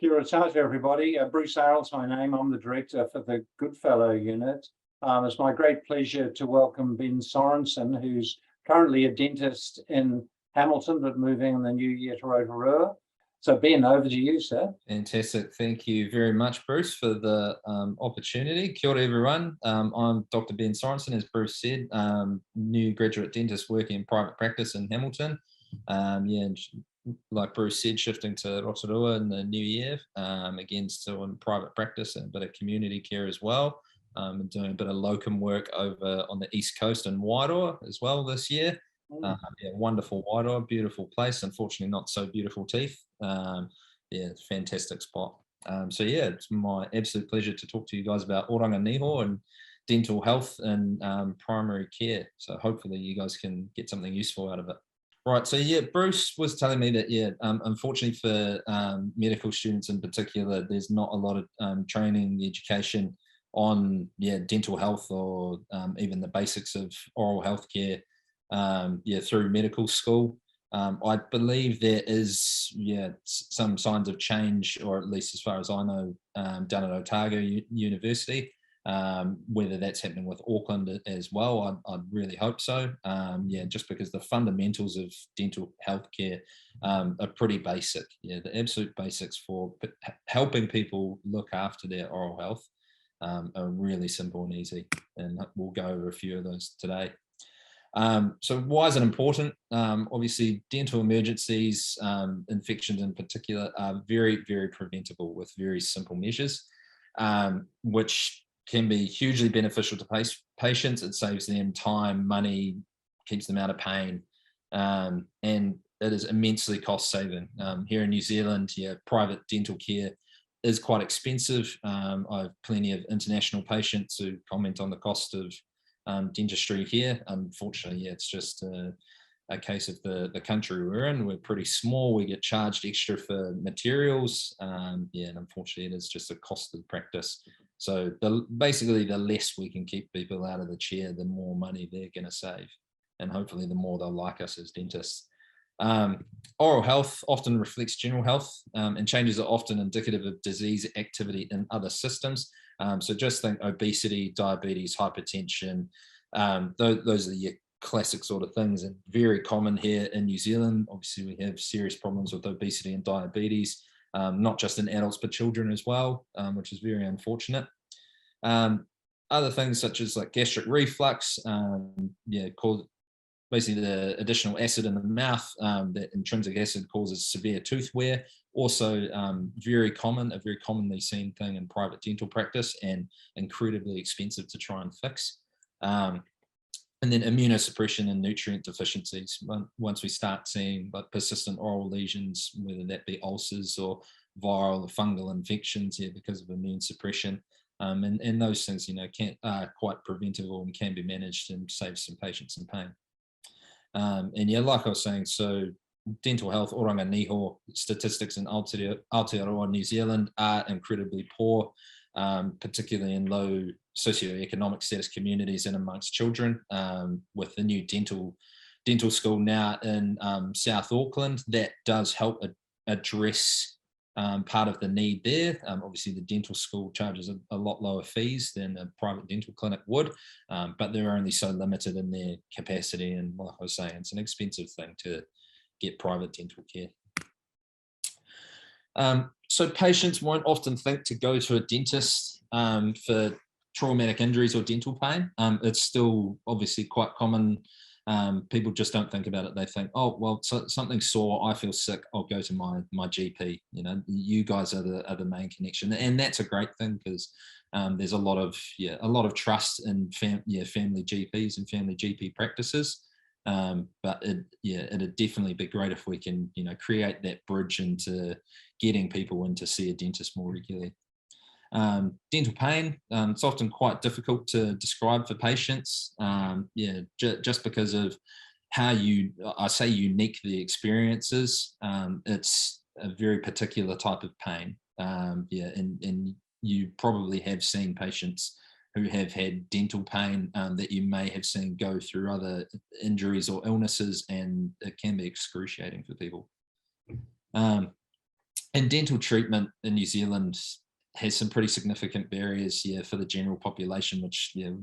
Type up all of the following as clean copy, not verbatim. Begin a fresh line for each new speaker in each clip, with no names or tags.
Kia ora tātou, everybody. Bruce Arrell's my name. I'm the director for the Goodfellow Unit. It's my great pleasure to welcome Ben Sorensen, who's currently a dentist in Hamilton, but moving in the new year to Rotorua. So Ben, over to you, sir.
Fantastic. Thank you very much, Bruce, for the opportunity. Kia ora, everyone. I'm Dr. Ben Sorensen, as Bruce said, new graduate dentist working in private practice in Hamilton. Like Bruce said, shifting to Rotorua in the new year, again, still in private practice and a bit of community care as well. And doing a bit of locum work over on the East Coast in Wairoa as well this year. Wonderful Wairoa, beautiful place. Unfortunately, not so beautiful teeth. Fantastic spot. It's my absolute pleasure to talk to you guys about oranga niho and dental health and primary care. So hopefully you guys can get something useful out of it. Right, so Bruce was telling me that unfortunately for medical students in particular, there's not a lot of training, education on dental health or even the basics of oral health care through medical school. I believe there is some signs of change, or at least as far as I know, down at Otago University. Whether that's happening with Auckland as well, I'd really hope so. Just because the fundamentals of dental healthcare are pretty basic. The absolute basics for helping people look after their oral health are really simple and easy, and we'll go over a few of those today. So why is it important? Obviously, dental emergencies, infections in particular, are very, very preventable with very simple measures, which can be hugely beneficial to patients. It saves them time, money, keeps them out of pain, and it is immensely cost saving. Here in New Zealand, private dental care is quite expensive. I have plenty of international patients who comment on the cost of dentistry here. Unfortunately, it's just a case of the country we're in. We're pretty small. We get charged extra for materials. And unfortunately, it is just a cost of practice. So basically, the less we can keep people out of the chair, the more money they're going to save. And hopefully, the more they'll like us as dentists. Oral health often reflects general health, and changes are often indicative of disease activity in other systems. So just think obesity, diabetes, hypertension, those are your classic sort of things, and very common here in New Zealand. Obviously, we have serious problems with obesity and diabetes, not just in adults, but children as well, which is very unfortunate. Other things such as like gastric reflux, cause basically the additional acid in the mouth, that intrinsic acid causes severe tooth wear. Also a very commonly seen thing in private dental practice and incredibly expensive to try and fix. And then immunosuppression and nutrient deficiencies. Once we start seeing like persistent oral lesions, whether that be ulcers or viral or fungal infections because of immune suppression, and those things are quite preventable and can be managed and save some patients some pain. Like I was saying, so dental health, oranga niho statistics in Aotearoa, New Zealand are incredibly poor, particularly in low socioeconomic status communities and amongst children. With the new dental school now in South Auckland, that does help address part of the need there. Obviously, the dental school charges a lot lower fees than a private dental clinic would, but they're only so limited in their capacity. And like I was saying, it's an expensive thing to get private dental care. So patients won't often think to go to a dentist for traumatic injuries or dental pain. It's still obviously quite common. People just don't think about it. They think, oh, well, something's sore, I feel sick, I'll go to my GP. You guys are the main connection. And that's a great thing, because there's a lot of trust in family GPs and family GP practices. But it'd definitely be great if we can, create that bridge into getting people in to see a dentist more regularly. Dental pain, it's often quite difficult to describe for patients, just because of how I say unique the experiences. It's a very particular type of pain, and you probably have seen patients who have had dental pain that you may have seen go through other injuries or illnesses, and it can be excruciating for people. And dental treatment in New Zealand has some pretty significant barriers here for the general population, which we've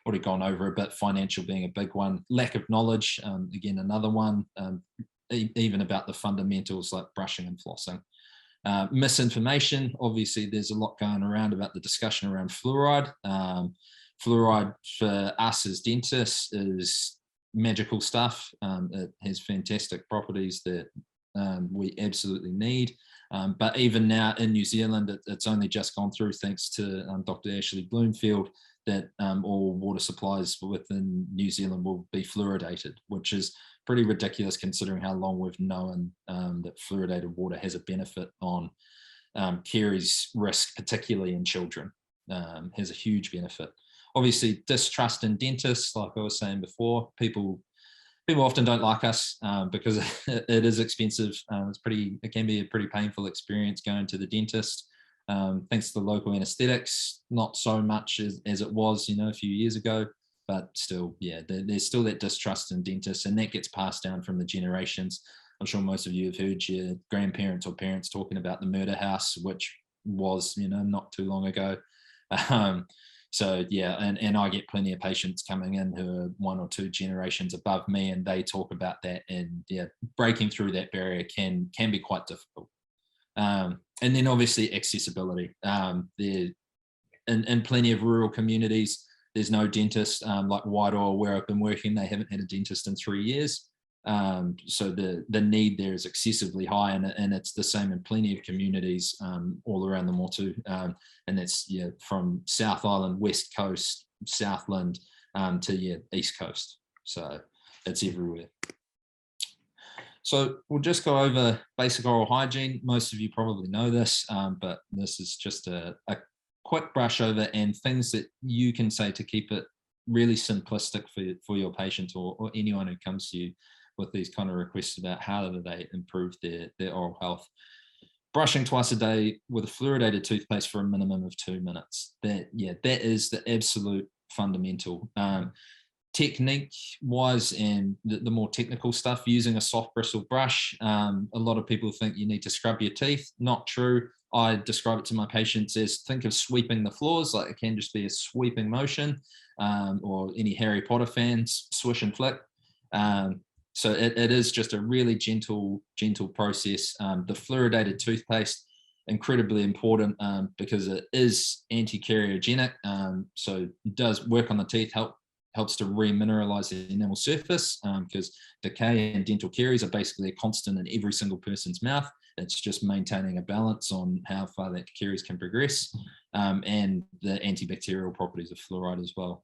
already gone over a bit, financial being a big one, lack of knowledge, again, another one, even about the fundamentals like brushing and flossing. Misinformation, obviously there's a lot going around about the discussion around fluoride. Fluoride for us as dentists is magical stuff. It has fantastic properties that we absolutely need. But even now in New Zealand, it's only just gone through, thanks to Dr. Ashley Bloomfield, that all water supplies within New Zealand will be fluoridated, which is pretty ridiculous considering how long we've known that fluoridated water has a benefit on caries risk, particularly in children. Has a huge benefit. Obviously, distrust in dentists, like I was saying before, people often don't like us because it is expensive. It can be a pretty painful experience going to the dentist. Thanks to the local anesthetics, not so much as it was, a few years ago, but still, yeah, there's still that distrust in dentists, and that gets passed down from the generations. I'm sure most of you have heard your grandparents or parents talking about the murder house, which was, not too long ago. So yeah, and I get plenty of patients coming in who are 1 or 2 generations above me, and they talk about that, and yeah, breaking through that barrier can be quite difficult. And then obviously accessibility. In plenty of rural communities, there's no dentist, like Whitehall, where I've been working, they haven't had a dentist in 3 years. So the need there is excessively high, and it's the same in plenty of communities all around the Motu, and that's from South Island, West Coast, Southland to East Coast. So it's everywhere. So we'll just go over basic oral hygiene. Most of you probably know this, but this is just a quick brush over and things that you can say to keep it really simplistic for your patient or anyone who comes to you with these kind of requests about how do they improve their oral health. Brushing twice a day with a fluoridated toothpaste for a minimum of 2 minutes. That is the absolute fundamental. Technique wise and the more technical stuff, using a soft bristle brush. A lot of people think you need to scrub your teeth. Not true. I describe it to my patients as, think of sweeping the floors, like it can just be a sweeping motion, or any Harry Potter fans, swish and flick. So it is just a really gentle process. The fluoridated toothpaste, incredibly important because it is anti-cariogenic. So it does work on the teeth, helps to remineralize the enamel surface, because decay and dental caries are basically a constant in every single person's mouth. It's just maintaining a balance on how far that caries can progress, and the antibacterial properties of fluoride as well.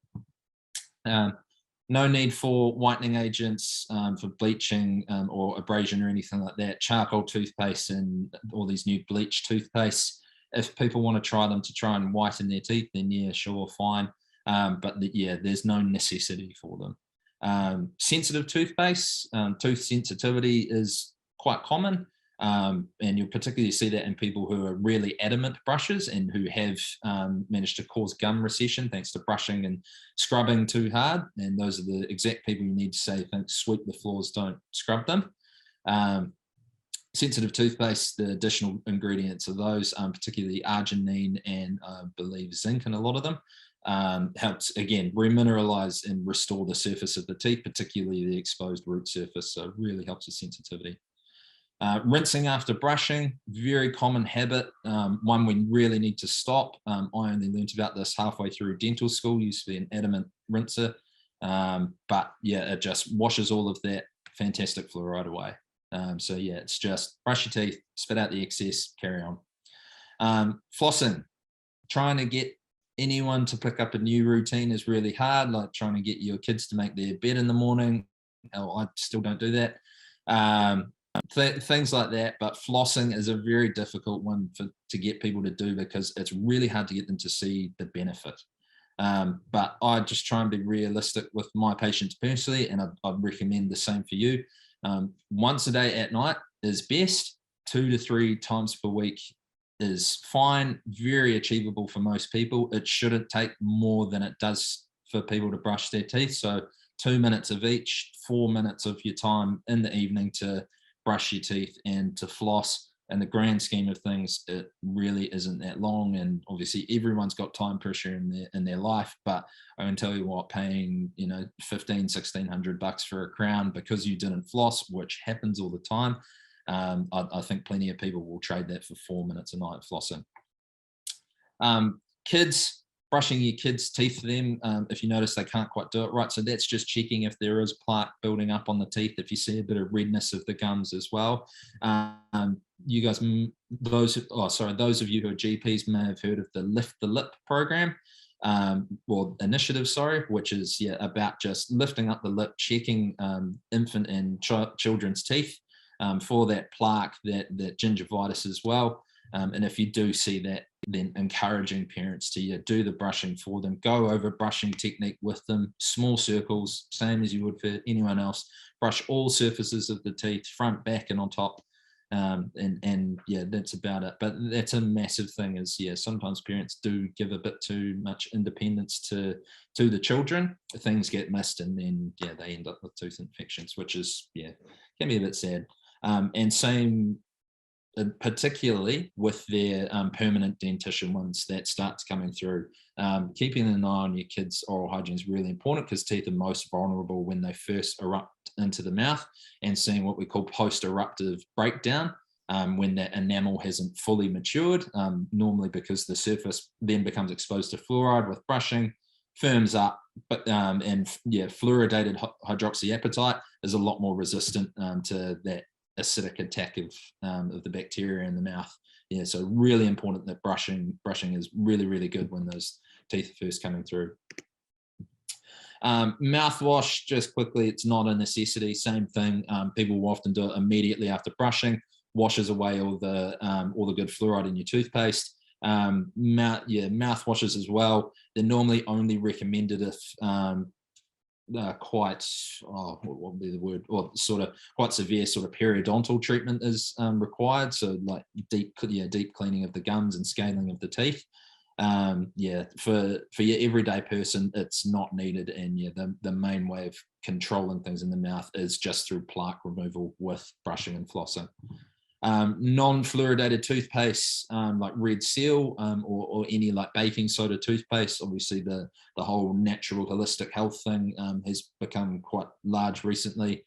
No need for whitening agents, for bleaching or abrasion or anything like that. Charcoal toothpaste and all these new bleach toothpastes, if people want to try them to try and whiten their teeth, then yeah, sure, fine. But there's no necessity for them. Sensitive toothpaste, tooth sensitivity is quite common. And you'll particularly see that in people who are really adamant brushers and who have managed to cause gum recession thanks to brushing and scrubbing too hard. And those are the exact people you need to say, sweep the floors, don't scrub them. Sensitive toothpaste, the additional ingredients of those, particularly arginine and I believe zinc in a lot of them, helps, again, remineralize and restore the surface of the teeth, particularly the exposed root surface. So it really helps with sensitivity. Rinsing after brushing, very common habit, one we really need to stop. I only learned about this halfway through dental school, used to be an adamant rinser, but yeah, it just washes all of that fantastic fluoride away. So yeah, it's just brush your teeth, spit out the excess, carry on. Flossing, trying to get anyone to pick up a new routine is really hard, like trying to get your kids to make their bed in the morning. Oh, I still don't do that. Things like that, but flossing is a very difficult one to get people to do because it's really hard to get them to see the benefit. But I just try and be realistic with my patients personally, and I'd recommend the same for you. Once a day at night is best. 2 to 3 times per week is fine, very achievable for most people. It shouldn't take more than it does for people to brush their teeth. So 2 minutes of each, 4 minutes of your time in the evening to brush your teeth and to floss. in the grand scheme of things, it really isn't that long. And obviously everyone's got time pressure in their life, but I can tell you what, paying, you know, $1,500-$1,600 for a crown because you didn't floss, which happens all the time, I think plenty of people will trade that for 4 minutes a night flossing. Kids, brushing your kids' teeth for them, if you notice they can't quite do it right. So that's just checking if there is plaque building up on the teeth, if you see a bit of redness of the gums as well. You guys, those of you who are GPs may have heard of the Lift the Lip program, or initiative, sorry, which is about just lifting up the lip, checking infant and children's teeth for that plaque, that gingivitis as well. And if you do see that, then encouraging parents to do the brushing for them, go over brushing technique with them, small circles, same as you would for anyone else, brush all surfaces of the teeth, front, back, and on top. And that's about it. But that's a massive thing is, sometimes parents do give a bit too much independence to the children. Things get missed, and then, they end up with tooth infections, which is, can be a bit sad. And same, particularly with their permanent dentition ones that starts coming through. Keeping an eye on your kids' oral hygiene is really important because teeth are most vulnerable when they first erupt into the mouth, and seeing what we call post-eruptive breakdown when that enamel hasn't fully matured, normally because the surface then becomes exposed to fluoride with brushing, firms up, but fluoridated hydroxyapatite is a lot more resistant to that acidic attack of the bacteria in the mouth. So really important that brushing is really, really good when those teeth are first coming through. Mouthwash, just quickly, it's not a necessity. Same thing. People will often do it immediately after brushing. Washes away all the good fluoride in your toothpaste. Mouthwashes as well. They're normally only recommended if quite what would be the word, or sort of quite severe sort of periodontal treatment is required, so like deep cleaning of the gums and scaling of the teeth. For your everyday person it's not needed, and the main way of controlling things in the mouth is just through plaque removal with brushing and flossing. Non-fluoridated toothpaste like Red Seal or any like baking soda toothpaste. Obviously the whole natural holistic health thing has become quite large recently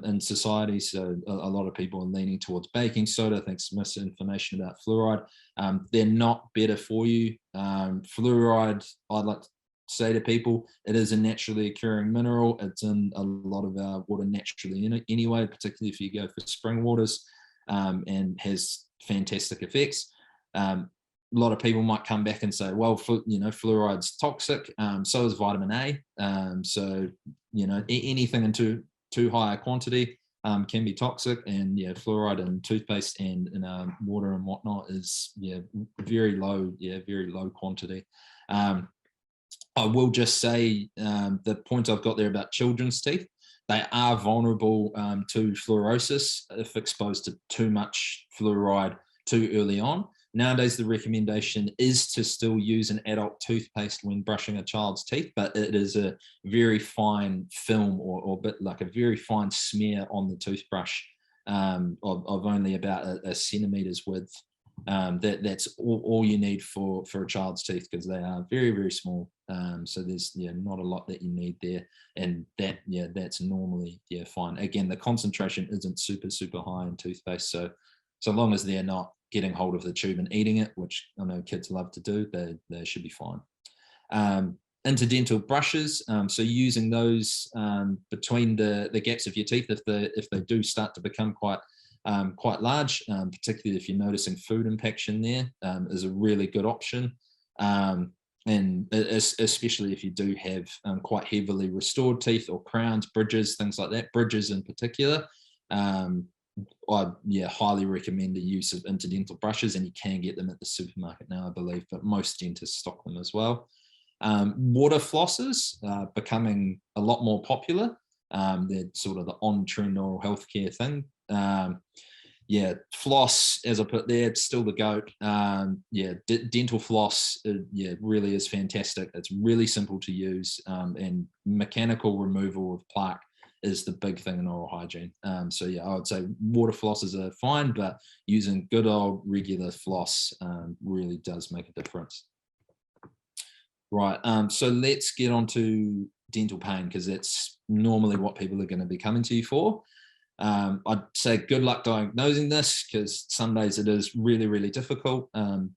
in society, so a lot of people are leaning towards baking soda thanks to misinformation about fluoride. They're not better for you. Fluoride, I'd like to say to people, it is a naturally occurring mineral. It's in a lot of our water naturally anyway, particularly if you go for spring waters. And has fantastic effects. A lot of people might come back and say, well, fluoride's toxic, so is vitamin A. So, anything in too high a quantity can be toxic, and fluoride in toothpaste and in water and whatnot is very low quantity. I will just say the point I've got there about children's teeth, they are vulnerable to fluorosis if exposed to too much fluoride too early on. Nowadays, the recommendation is to still use an adult toothpaste when brushing a child's teeth, but it is a very fine film or bit like a very fine smear on the toothbrush of only about a centimetre's width. That's all you need for a child's teeth, because they are very, very small. So there's not a lot that you need there, and that's normally fine. Again, the concentration isn't super high in toothpaste, so long as they're not getting hold of the tube and eating it, which I know kids love to do, they should be fine. Interdental brushes, so using those between the gaps of your teeth if they do start to become quite large, particularly if you're noticing food impaction there, is a really good option. And especially if you do have quite heavily restored teeth or crowns, bridges, things like that, bridges in particular, I highly recommend the use of interdental brushes, and you can get them at the supermarket now, I believe, but most dentists stock them as well. Water flossers becoming a lot more popular. They're sort of the on-trend oral healthcare thing. Floss, as I put there, it's still the GOAT. Dental floss, really is fantastic. It's really simple to use, and mechanical removal of plaque is the big thing in oral hygiene. So yeah, I would say water flosses are fine, but using good old regular floss really does make a difference. Right, so let's get on to dental pain, because that's normally what people are going to be coming to you for. I'd say good luck diagnosing this, because some days it is really, really difficult. And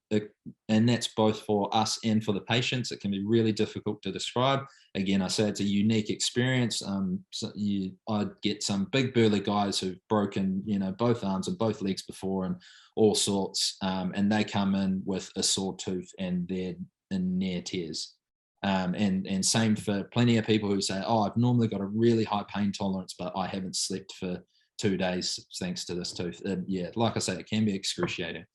that's both for us and for the patients. It can be really difficult to describe. Again, I say it's a unique experience. I'd get some big burly guys who've broken, both arms and both legs before and all sorts. And they come in with a sore tooth and they're in near tears. And same for plenty of people who say, oh, I've normally got a really high pain tolerance, but I haven't slept for 2 days thanks to this tooth. And yeah, like I say, it can be excruciating.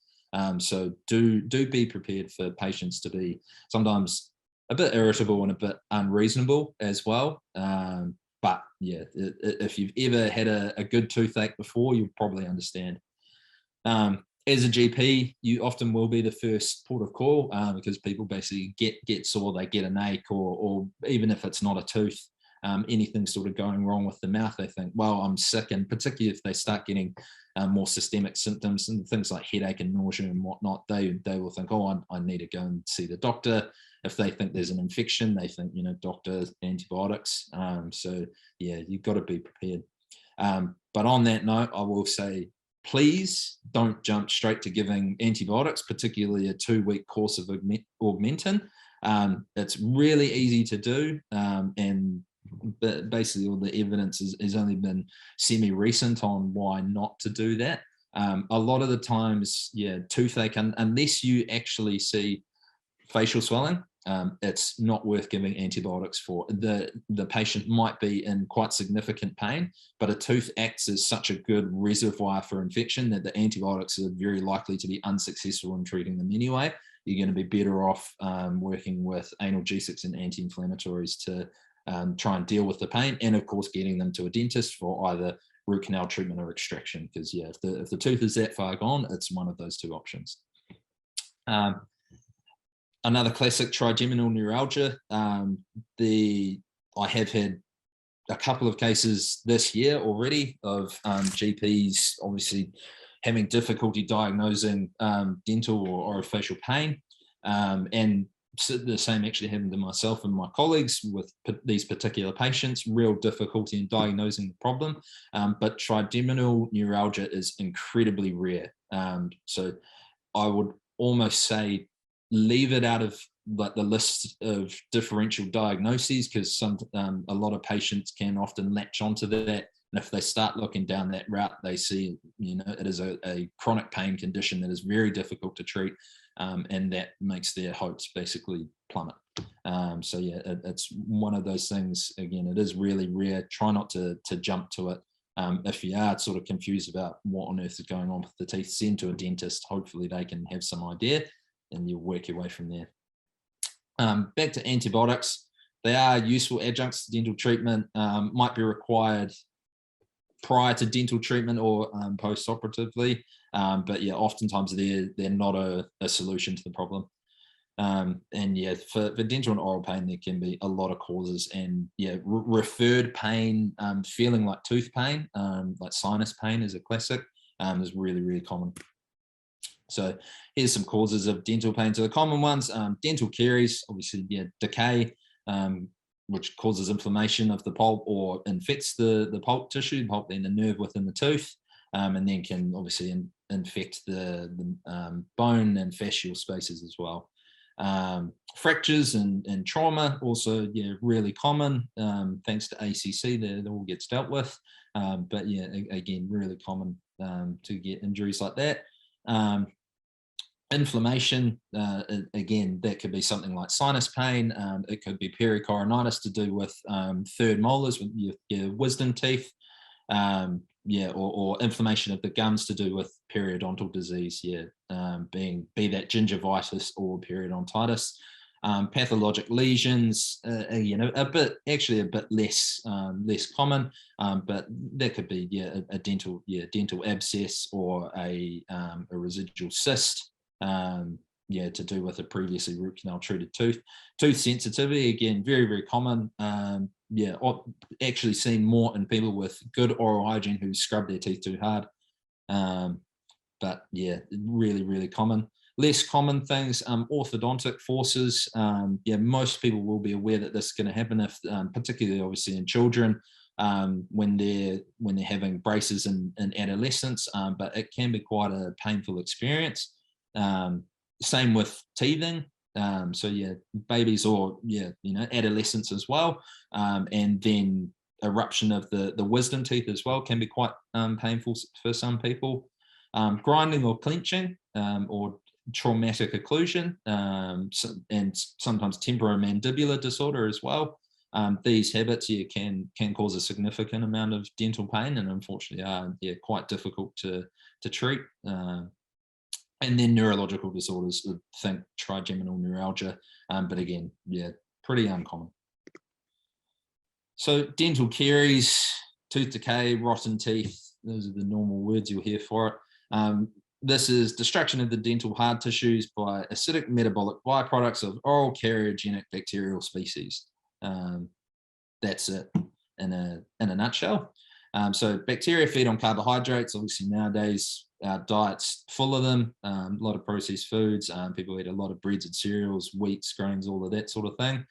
So do be prepared for patients to be sometimes a bit irritable and a bit unreasonable as well. But yeah, if you've ever had a good toothache before, you'll probably understand. As a GP, you often will be the first port of call, because people basically get sore, they get an ache, or even if it's not a tooth, anything sort of going wrong with the mouth, they think, well, I'm sick. And particularly if they start getting more systemic symptoms and things like headache and nausea and whatnot, they will think, oh, I need to go and see the doctor. If they think there's an infection, they think, doctor, antibiotics. So yeah, you've got to be prepared. But on that note, I will say, please don't jump straight to giving antibiotics, particularly a 2-week course of augmentin. It's really easy to do, and basically all the evidence has only been semi-recent on why not to do that. A lot of the times, yeah, toothache, unless you actually see facial swelling, it's not worth giving antibiotics for. The patient might be in quite significant pain, but a tooth acts as such a good reservoir for infection that the antibiotics are very likely to be unsuccessful in treating them anyway. You're going to be better off working with analgesics and anti-inflammatories to try and deal with the pain, and of course getting them to a dentist for either root canal treatment or extraction, because yeah, if the tooth is that far gone, it's one of those two options. Another classic, trigeminal neuralgia. I have had a couple of cases this year already of GPs obviously having difficulty diagnosing dental or orofacial pain. And the same actually happened to myself and my colleagues with these particular patients, real difficulty in diagnosing the problem. But trigeminal neuralgia is incredibly rare. So I would almost say leave it out of the list of differential diagnoses, because a lot of patients can often latch onto that, and if they start looking down that route, they see it is a chronic pain condition that is very difficult to treat, and that makes their hopes basically plummet. So yeah, it's one of those things. Again, it is really rare. Try not to jump to it. If you are sort of confused about what on earth is going on with the teeth, send to a dentist. Hopefully they can have some idea, and you'll work your way from there. Back to antibiotics. They are useful adjuncts to dental treatment, might be required prior to dental treatment or post-operatively, but yeah, oftentimes they're not a solution to the problem. And yeah, for dental and oral pain, there can be a lot of causes, and yeah, referred pain, feeling like tooth pain, like sinus pain is a classic, is really, really common. So here's some causes of dental pain. So the common ones, dental caries, obviously, yeah, decay, which causes inflammation of the pulp or infects the pulp tissue, the pulp being the nerve within the tooth, and then can obviously infect the bone and fascial spaces as well. Fractures and trauma, also, yeah, really common. Thanks to ACC, that all gets dealt with. But yeah, again, really common to get injuries like that. Inflammation, again, that could be something like sinus pain. It could be pericoronitis to do with third molars, with your wisdom teeth. Yeah, or inflammation of the gums to do with periodontal disease. Yeah, be that gingivitis or periodontitis. Pathologic lesions, a bit less common, but that could be a dental abscess or a residual cyst. yeah, to do with a previously root canal treated tooth. Tooth sensitivity, again, very, very common. Yeah, actually seen more in people with good oral hygiene who scrub their teeth too hard. But yeah, really, really common. Less common things, orthodontic forces. Yeah, most people will be aware that this is going to happen if, particularly obviously in children, when they're having braces in adolescence, but it can be quite a painful experience. Same with teething. So yeah, babies or yeah, adolescents as well, and then eruption of the wisdom teeth as well can be quite painful for some people. Grinding or clenching, or traumatic occlusion, and sometimes temporomandibular disorder as well. These habits can cause a significant amount of dental pain, and unfortunately are quite difficult to treat. And then neurological disorders, think trigeminal neuralgia, but again, pretty uncommon. So dental caries, tooth decay, rotten teeth, those are the normal words you'll hear for it. This is destruction of the dental hard tissues by acidic metabolic byproducts of oral cariogenic bacterial species. That's it in a nutshell. So bacteria feed on carbohydrates. Obviously nowadays our diet's full of them, a lot of processed foods. People eat a lot of breads and cereals, wheats, grains, all of that sort of thing.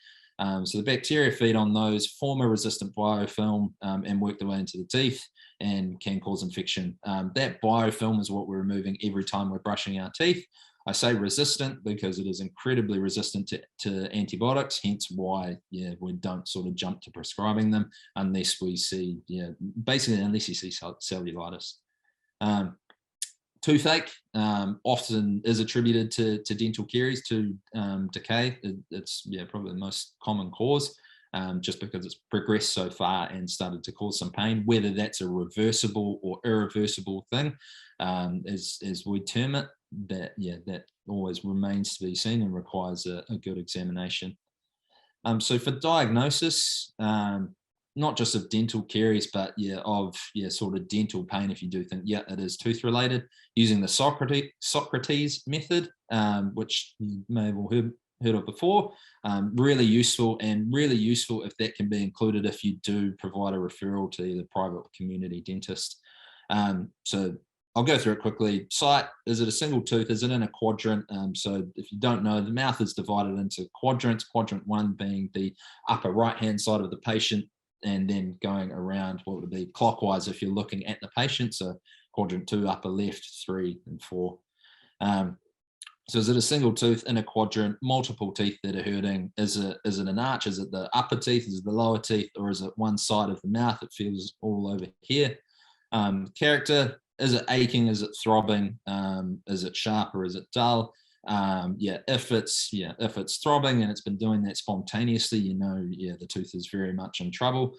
So the bacteria feed on those, form a resistant biofilm, and work their way into the teeth and can cause infection. That biofilm is what we're removing every time we're brushing our teeth. I say resistant because it is incredibly resistant to antibiotics, hence why we don't sort of jump to prescribing them unless we see, basically unless you see cellulitis. Toothache often is attributed to dental caries, to decay. It's probably the most common cause, just because it's progressed so far and started to cause some pain. Whether that's a reversible or irreversible thing, as we term it, that always remains to be seen and requires a good examination. So for diagnosis, not just of dental caries, but of sort of dental pain, if you do think it is tooth related, using the Socrates method, which you may have all heard of before. Really useful, and really useful if that can be included if you do provide a referral to either private or community dentist. So I'll go through it quickly. Site, is it a single tooth? Is it in a quadrant? So if you don't know, the mouth is divided into quadrants, quadrant 1 being the upper right-hand side of the patient, and then going around what would be clockwise if you're looking at the patient. So quadrant 2, upper left, 3 and 4. So is it a single tooth in a quadrant, multiple teeth that are hurting? Is it an arch? Is it the upper teeth? Is it the lower teeth? Or is it one side of the mouth? It feels all over here. Character, is it aching? Is it throbbing? Is it sharp or is it dull? If it's throbbing and it's been doing that spontaneously, the tooth is very much in trouble.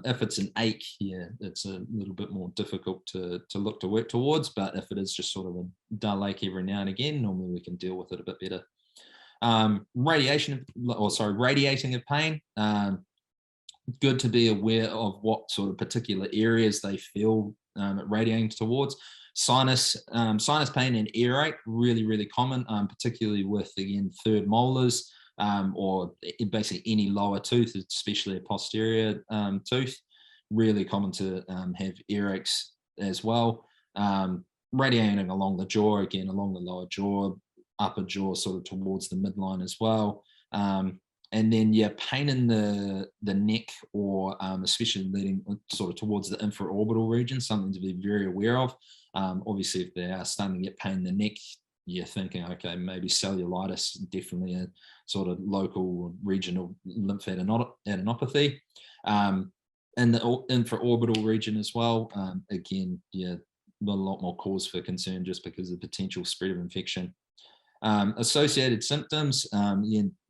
If it's an ache, it's a little bit more difficult to look to work towards, but if it is just sort of a dull ache every now and again, normally we can deal with it a bit better. Radiating of pain. Good to be aware of what sort of particular areas they feel radiating towards. Sinus pain and earache, really, really common, particularly with, again, third molars, or basically any lower tooth, especially a posterior tooth. Really common to have earaches as well. Radiating along the jaw, again, along the lower jaw, upper jaw, sort of towards the midline as well. And then, pain in the neck, or especially leading sort of towards the infraorbital region, something to be very aware of. Obviously, if they are starting to get pain in the neck, you're thinking, okay, maybe cellulitis, definitely a sort of local or regional lymphadenopathy. And the infraorbital region as well, again, a lot more cause for concern just because of the potential spread of infection. Associated symptoms,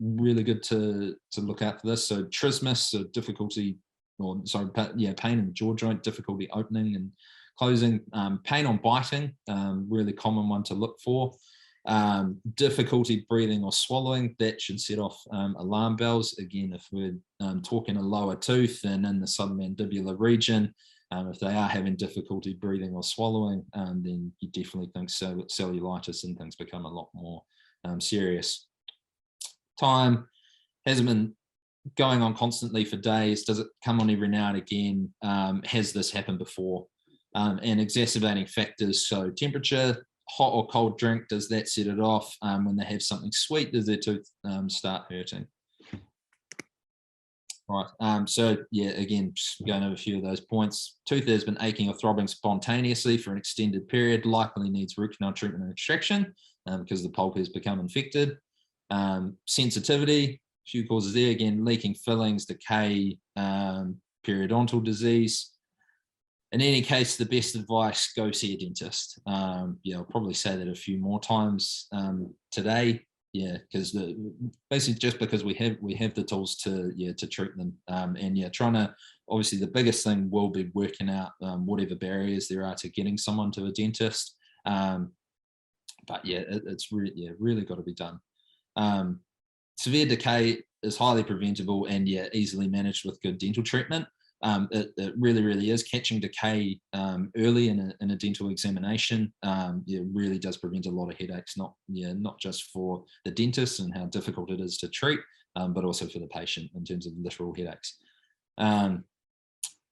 really good to look out for this. So trismus, so difficulty, pain in the jaw joint, difficulty opening and closing. Pain on biting, really common one to look for. Difficulty breathing or swallowing, that should set off alarm bells. Again, if we're talking a lower tooth and in the submandibular region, if they are having difficulty breathing or swallowing, then you definitely think cellulitis, and things become a lot more serious. Time hasn't been going on constantly for days. Does it come on every now and again? Has this happened before? And exacerbating factors, so temperature, hot or cold drink, does that set it off? When they have something sweet, does their tooth start hurting? Right, so yeah, again, just going over a few of those points. Tooth has been aching or throbbing spontaneously for an extended period, likely needs root canal treatment and extraction because the pulp has become infected. Sensitivity, a few causes there, again, leaking fillings, decay, periodontal disease. In any case, the best advice, go see a dentist. Yeah, I'll probably say that a few more times today. Yeah, because basically just because we have the tools to treat them, and yeah, trying to, obviously the biggest thing will be working out whatever barriers there are to getting someone to a dentist. But yeah, it's really got to be done. Severe decay is highly preventable and yeah, easily managed with good dental treatment. It really is. Catching decay early in a dental examination really does prevent a lot of headaches, not just for the dentist and how difficult it is to treat, but also for the patient in terms of literal headaches.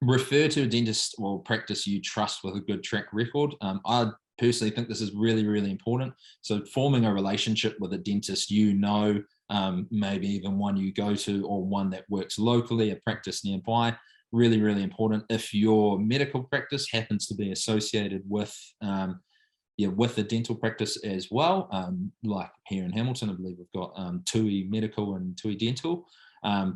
Refer to a dentist or practice you trust with a good track record. I personally think this is really important. So forming a relationship with a dentist maybe even one you go to or one that works locally, a practice nearby, really important. If your medical practice happens to be associated with a dental practice as well, like here in Hamilton, I believe we've got TUI Medical and TUI Dental.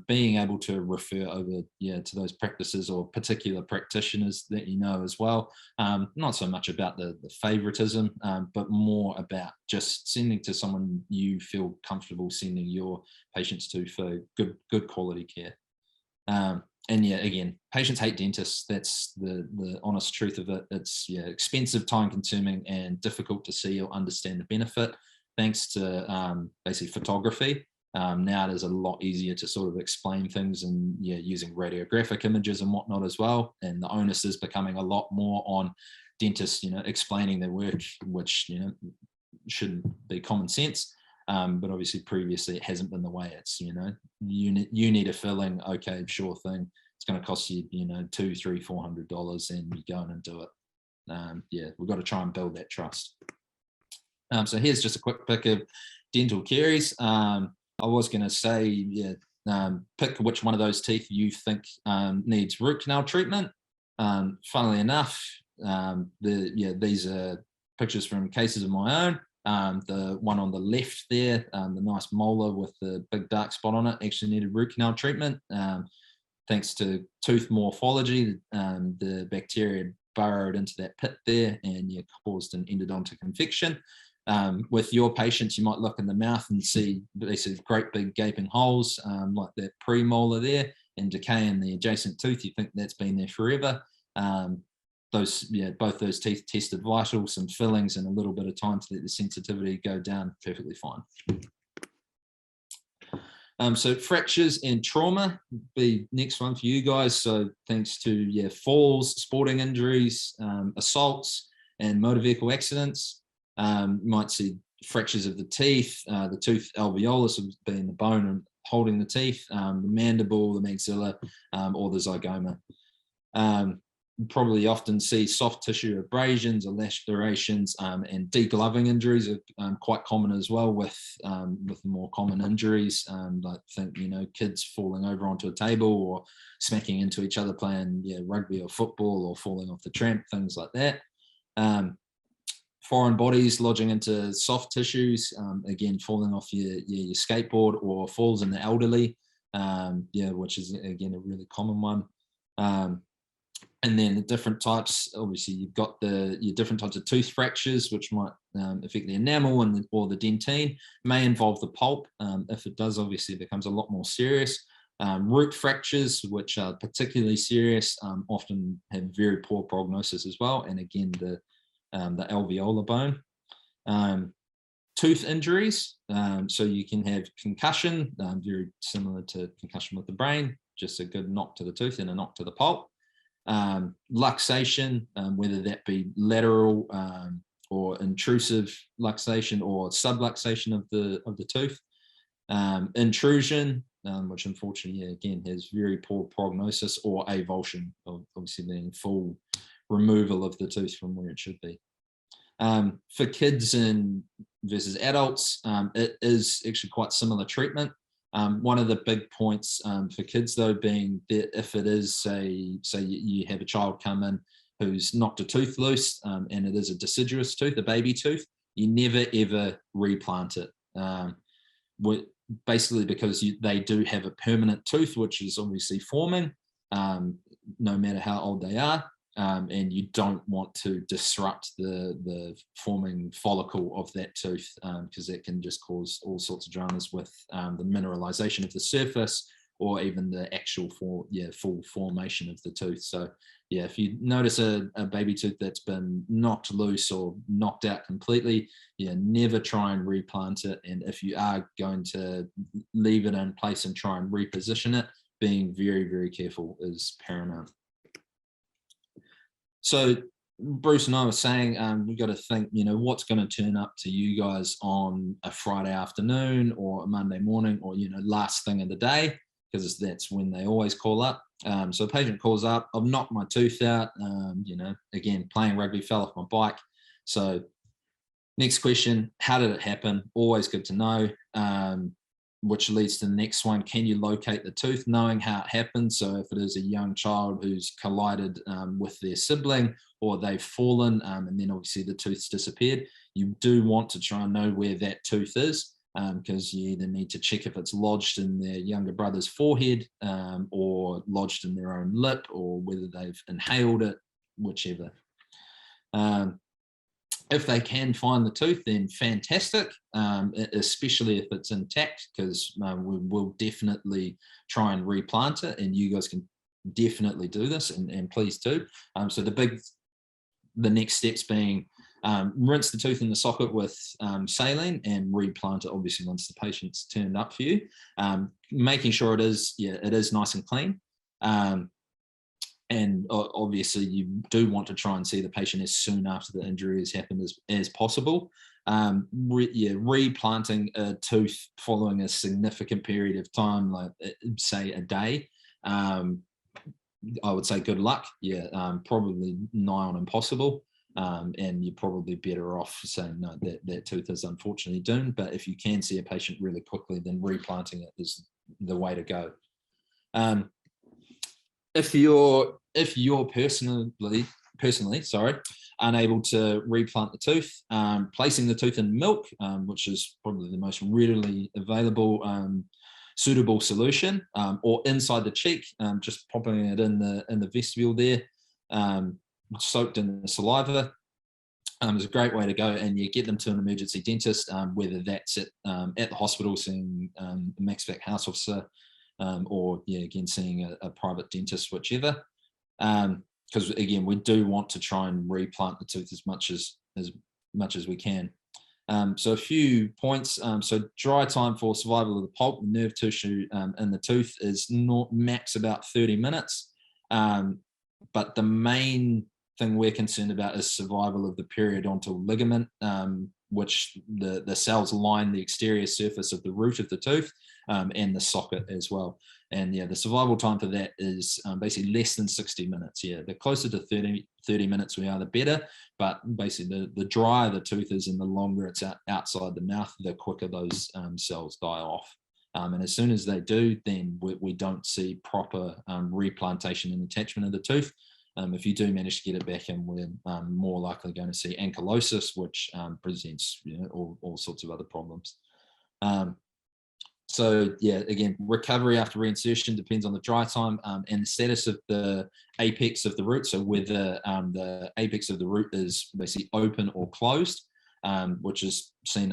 Being able to refer over to those practices or particular practitioners that you know as well. Not so much about the favoritism, but more about just sending to someone you feel comfortable sending your patients to for good quality care. And yeah, again, patients hate dentists. That's the honest truth of it. It's expensive, time consuming, and difficult to see or understand the benefit. Thanks to basically photography, now it is a lot easier to sort of explain things and using radiographic images and whatnot as well. And the onus is becoming a lot more on dentists, explaining their work, which shouldn't be common sense. But obviously previously it hasn't been the way. It's you need a filling, okay, sure thing, it's going to cost you $200, $300, $400 and you go in and do it. We've got to try and build that trust. So here's just a quick pick of dental caries. I was going to say pick which one of those teeth you think needs root canal treatment. Funnily enough, these are pictures from cases of my own. The one on the left there, the nice molar with the big dark spot on it, actually needed root canal treatment. Thanks to tooth morphology, the bacteria burrowed into that pit there and caused an endodontic infection. With your patients, you might look in the mouth and see basically great big gaping holes like that premolar there and decay in the adjacent tooth. You think that's been there forever. Both those teeth tested vital, some fillings and a little bit of time to let the sensitivity go down, perfectly fine. So fractures and trauma, be next one for you guys. So thanks to falls, sporting injuries, assaults and motor vehicle accidents. You might see fractures of the teeth, the tooth alveolus being the bone and holding the teeth, the mandible, the maxilla, or the zygoma. Probably often see soft tissue abrasions or lacerations, and degloving injuries are quite common as well with more common injuries. I think kids falling over onto a table or smacking into each other playing rugby or football or falling off the tramp, things like that. Foreign bodies lodging into soft tissues, again falling off your skateboard or falls in the elderly, which is again a really common one. And then the different types, obviously you've got your different types of tooth fractures, which might affect the enamel or the dentine, may involve the pulp. If it does, obviously it becomes a lot more serious. Root fractures, which are particularly serious, often have very poor prognosis as well. And again, the alveolar bone. Tooth injuries, so you can have concussion, very similar to concussion with the brain, just a good knock to the tooth and a knock to the pulp. Luxation, whether that be lateral or intrusive luxation or subluxation of the tooth. Intrusion, which unfortunately, again, has very poor prognosis, or avulsion, obviously being full removal of the tooth from where it should be. For kids versus adults, it is actually quite similar treatment. One of the big points for kids, though, being that if it is, say you have a child come in who's knocked a tooth loose, and it is a deciduous tooth, a baby tooth, you never ever replant it. Basically because they do have a permanent tooth, which is obviously forming, no matter how old they are. And you don't want to disrupt the forming follicle of that tooth, because that can just cause all sorts of dramas with the mineralization of the surface, or even the actual full formation of the tooth. So yeah, if you notice a baby tooth that's been knocked loose or knocked out completely, never try and replant it. And if you are going to leave it in place and try and reposition it, being very, very careful is paramount. So Bruce and I were saying, we've got to think, what's going to turn up to you guys on a Friday afternoon or a Monday morning, or, last thing of the day, because that's when they always call up. So a patient calls up, I've knocked my tooth out, again, playing rugby, fell off my bike. So next question, how did it happen? Always good to know. Which leads to the next one, can you locate the tooth? Knowing how it happened. So if it is a young child who's collided with their sibling, or they've fallen, and then obviously the tooth's disappeared, you do want to try and know where that tooth is, because you either need to check if it's lodged in their younger brother's forehead, or lodged in their own lip, or whether they've inhaled it, whichever. If they can find the tooth, then fantastic, especially if it's intact, because we will definitely try and replant it, and you guys can definitely do this, and please do. So the next steps being rinse the tooth in the socket with saline and replant it, obviously once the patient's turned up for you, making sure it is nice and clean. And obviously you do want to try and see the patient as soon after the injury has happened as possible. Replanting a tooth following a significant period of time, like say a day, I would say good luck. Probably nigh on impossible. And you're probably better off saying, no, that tooth is unfortunately doomed. But if you can see a patient really quickly, then replanting it is the way to go. If you're personally, unable to replant the tooth, placing the tooth in milk, which is probably the most readily available suitable solution, or inside the cheek, just popping it in the vestibule there, soaked in the saliva, is a great way to go. And you get them to an emergency dentist, whether that's at the hospital, seeing a Max Vac house officer, or again seeing a private dentist, whichever, because again we do want to try and replant the tooth as much as we can. So a few points. So dry time for survival of the pulp and nerve tissue in the tooth is max about 30 minutes, but the main thing we're concerned about is survival of the periodontal ligament, which the cells line the exterior surface of the root of the tooth, and the socket as well. And the survival time for that is basically less than 60 minutes. The closer to 30 minutes we are, the better. But basically the drier the tooth is and the longer it's outside the mouth, the quicker those cells die off. And as soon as they do, then we don't see proper replantation and attachment of the tooth. If you do manage to get it back in, we're more likely going to see ankylosis, which presents all sorts of other problems. So again, recovery after reinsertion depends on the dry time and the status of the apex of the root. So whether the apex of the root is basically open or closed, which is seen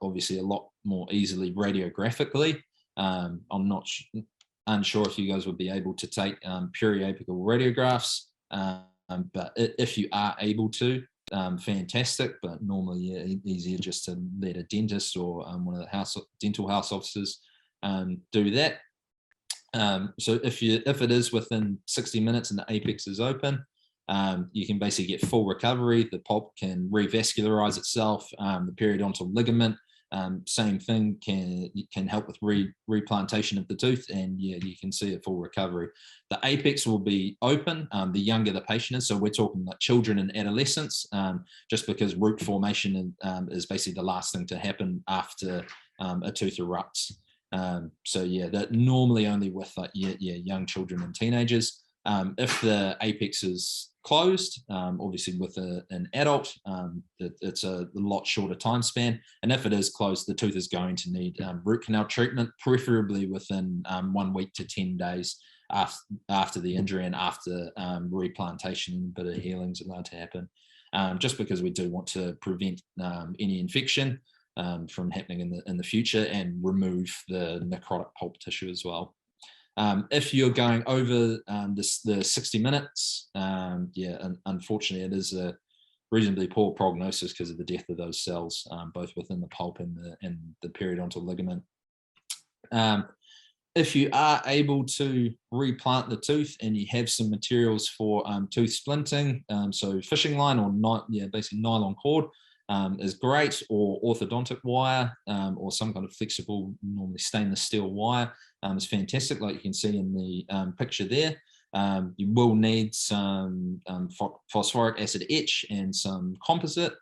obviously a lot more easily radiographically. I'm unsure if you guys would be able to take periapical radiographs, but if you are able to, fantastic, but normally easier just to let a dentist or one of the dental house officers do that. So if it is within 60 minutes and the apex is open, you can basically get full recovery. The pulp can revascularize itself. The periodontal ligament, same thing, can help with replantation of the tooth, and yeah, you can see a full recovery. The apex will be open the younger the patient is, so we're talking like children and adolescents, just because root formation is basically the last thing to happen after a tooth erupts. So yeah, that normally only with like young children and teenagers. If the apex is closed, obviously with an adult, it's a lot shorter time span. And if it is closed, the tooth is going to need root canal treatment, preferably within 1 week to 10 days after the injury and after replantation. A bit of healing is allowed to happen, just because we do want to prevent any infection from happening in the future and remove the necrotic pulp tissue as well. If you're going over the 60 minutes, yeah, unfortunately, it is a reasonably poor prognosis because of the death of those cells, both within the pulp and the periodontal ligament. If you are able to replant the tooth and you have some materials for tooth splinting, so fishing line or basically nylon cord is great, or orthodontic wire, or some kind of flexible, normally stainless steel wire is fantastic, like you can see in the picture there. You will need some phosphoric acid etch and some composite.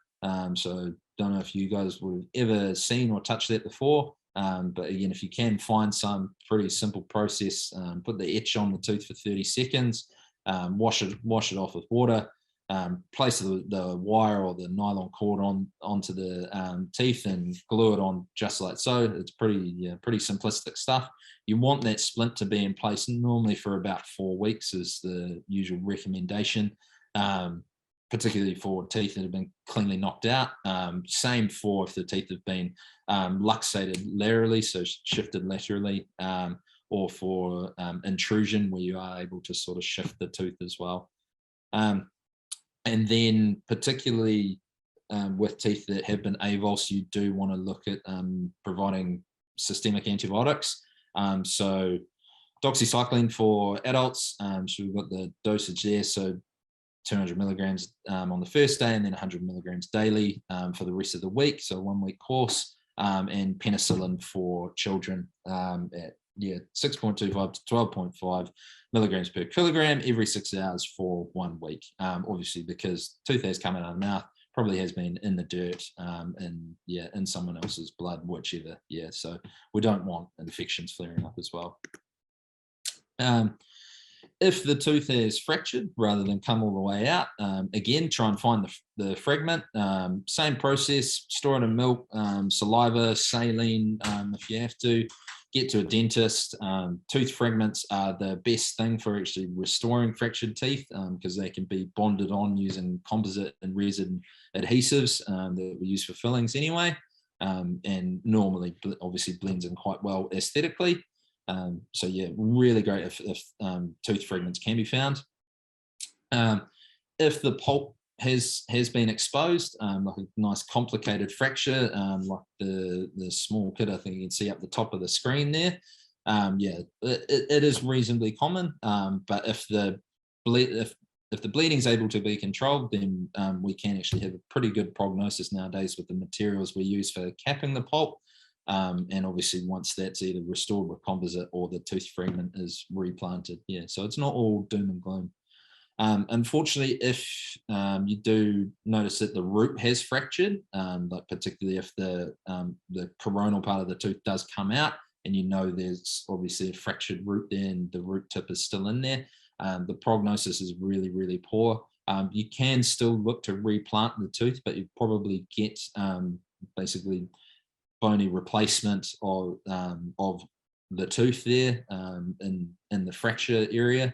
So don't know if you guys would have ever seen or touched that before. But again, if you can find some, pretty simple process, put the etch on the tooth for 30 seconds, wash it off with water, place the wire or the nylon cord onto the teeth and glue it on just like so. It's pretty simplistic stuff. You want that splint to be in place normally for about 4 weeks is the usual recommendation, particularly for teeth that have been cleanly knocked out. Same for if the teeth have been luxated laterally, so shifted laterally, or for intrusion where you are able to sort of shift the tooth as well. And then particularly with teeth that have been avulsed, you do want to look at providing systemic antibiotics. So doxycycline for adults, so we've got the dosage there, so 200 milligrams on the first day and then 100 milligrams daily for the rest of the week, so a 1-week course, and penicillin for children at 6.25 to 12.5 milligrams per kilogram every 6 hours for 1 week. Obviously, because tooth has come out of the mouth, probably has been in the dirt, in someone else's blood, whichever. So we don't want infections flaring up as well. If the tooth is fractured rather than come all the way out, again, try and find the fragment. Same process, store it in milk, saliva, saline, if you have to. Get to a dentist. Tooth fragments are the best thing for actually restoring fractured teeth, because they can be bonded on using composite and resin adhesives that we use for fillings anyway, and normally obviously blends in quite well aesthetically. So yeah, really great if tooth fragments can be found. If the pulp has been exposed, like a nice complicated fracture, like the small kid I think you can see up the top of the screen there, it is reasonably common, but if the bleeding is able to be controlled, then we can actually have a pretty good prognosis nowadays with the materials we use for capping the pulp. And obviously once that's either restored with composite or the tooth fragment is replanted. So it's not all doom and gloom. Unfortunately, if you do notice that the root has fractured, like particularly if the coronal part of the tooth does come out and you know there's obviously a fractured root there and the root tip is still in there, the prognosis is really, really poor. You can still look to replant the tooth, but you probably get basically bony replacement of the tooth there in the fracture area,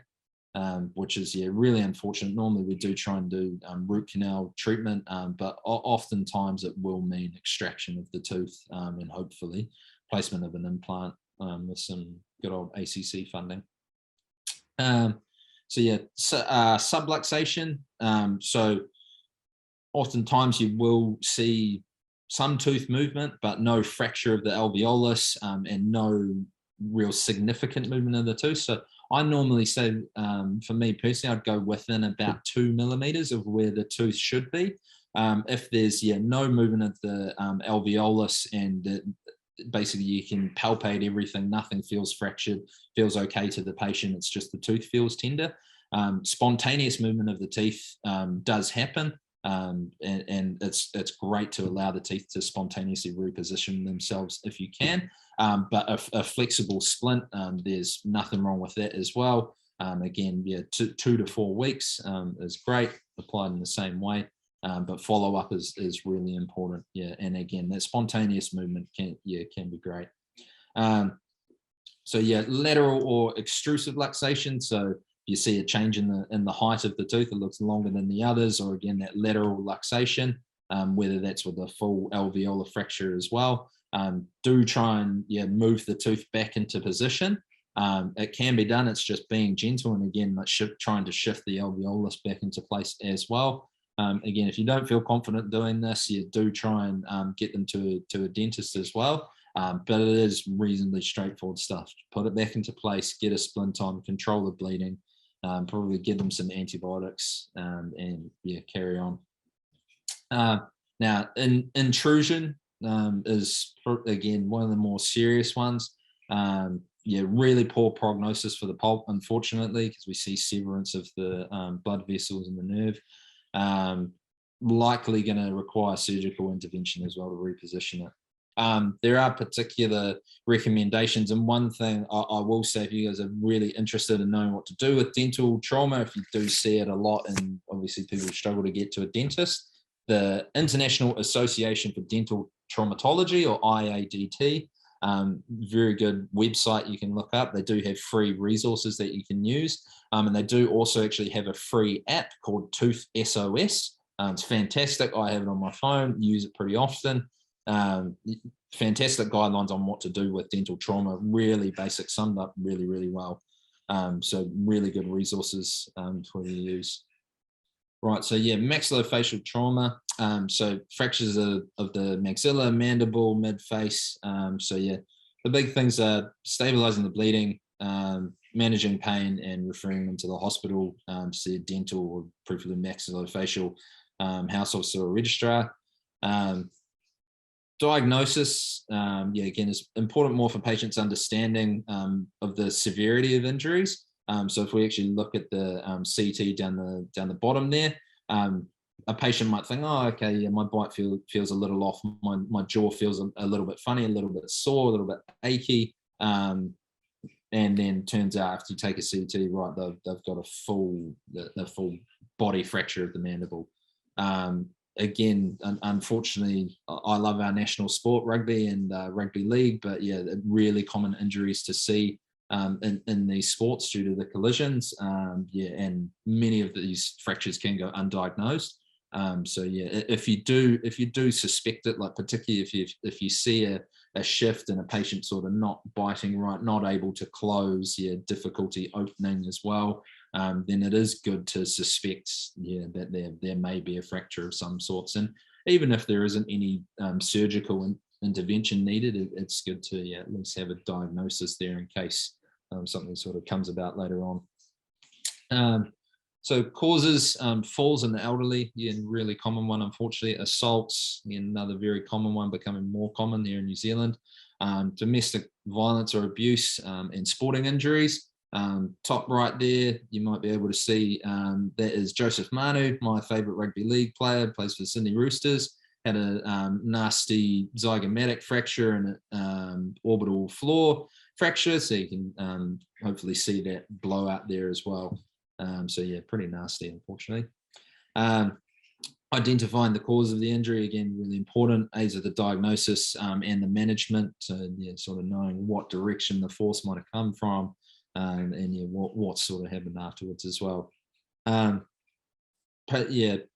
which is really unfortunate. Normally we do try and do root canal treatment, but oftentimes it will mean extraction of the tooth and hopefully placement of an implant with some good old ACC funding. Subluxation. So oftentimes you will see some tooth movement, but no fracture of the alveolus and no real significant movement of the tooth. So I normally say, for me personally, I'd go within about 2 millimeters of where the tooth should be. If there's no movement of the alveolus, and basically you can palpate everything, nothing feels fractured, feels okay to the patient, it's just the tooth feels tender. Spontaneous movement of the teeth does happen, and it's great to allow the teeth to spontaneously reposition themselves if you can. But a flexible splint, there's nothing wrong with that as well. Again, 2 to 4 weeks is great, applied in the same way. But follow-up is really important. And again, that spontaneous movement can be great. So lateral or extrusive luxation. So you see a change in the height of the tooth, it looks longer than the others, or again, that lateral luxation, whether that's with a full alveolar fracture as well. Do try and move the tooth back into position. It can be done, it's just being gentle, and again, trying to shift the alveolus back into place as well. Again, if you don't feel confident doing this, you do try and get them to a dentist as well. But it is reasonably straightforward stuff. Put it back into place, get a splint on, control the bleeding, probably give them some antibiotics, and carry on. Now, intrusion is, again, one of the more serious ones. Really poor prognosis for the pulp, unfortunately, because we see severance of the blood vessels in the nerve. Likely going to require surgical intervention as well to reposition it. There are particular recommendations, and one thing I will say, if you guys are really interested in knowing what to do with dental trauma, if you do see it a lot, and obviously people struggle to get to a dentist, the International Association for Dental Traumatology, or IADT, very good website you can look up. They do have free resources that you can use, and they do also actually have a free app called Tooth SOS. It's fantastic. I have it on my phone, use it pretty often. Fantastic guidelines on what to do with dental trauma, really basic, summed up really, really well. So really good resources for you to use. Right, so maxillofacial trauma. So fractures of the maxilla, mandible, mid-face. The big things are stabilizing the bleeding, managing pain, and referring them to the hospital to see a dental or preferably maxillofacial house officer or registrar. Diagnosis, again, is important more for patients' understanding of the severity of injuries. So if we actually look at the CT down the bottom there, a patient might think, oh, okay, my bite feels a little off, my jaw feels a little bit funny, a little bit sore, a little bit achy, and then turns out after you take a CT, right, they've got the full body fracture of the mandible. Again, unfortunately, I love our national sport, rugby and rugby league, but really common injuries to see in these sports due to the collisions. And many of these fractures can go undiagnosed. If you do suspect it, like particularly if you see a shift and a patient sort of not biting right, not able to close, difficulty opening as well, then it is good to suspect that there may be a fracture of some sorts. And even if there isn't any surgical intervention needed, it's good to at least have a diagnosis there in case something sort of comes about later on. So causes, falls in the elderly, really common one, unfortunately. Assaults, another very common one, becoming more common here in New Zealand. Domestic violence or abuse, and sporting injuries. Top right there, you might be able to see that is Joseph Manu, my favourite rugby league player, plays for the Sydney Roosters. Had a nasty zygomatic fracture and an orbital floor fracture, so you can hopefully see that blowout there as well. Pretty nasty, unfortunately. Identifying the cause of the injury, again, really important. Aids of the diagnosis and the management, sort of knowing what direction the force might have come from, and what sort of happened afterwards as well.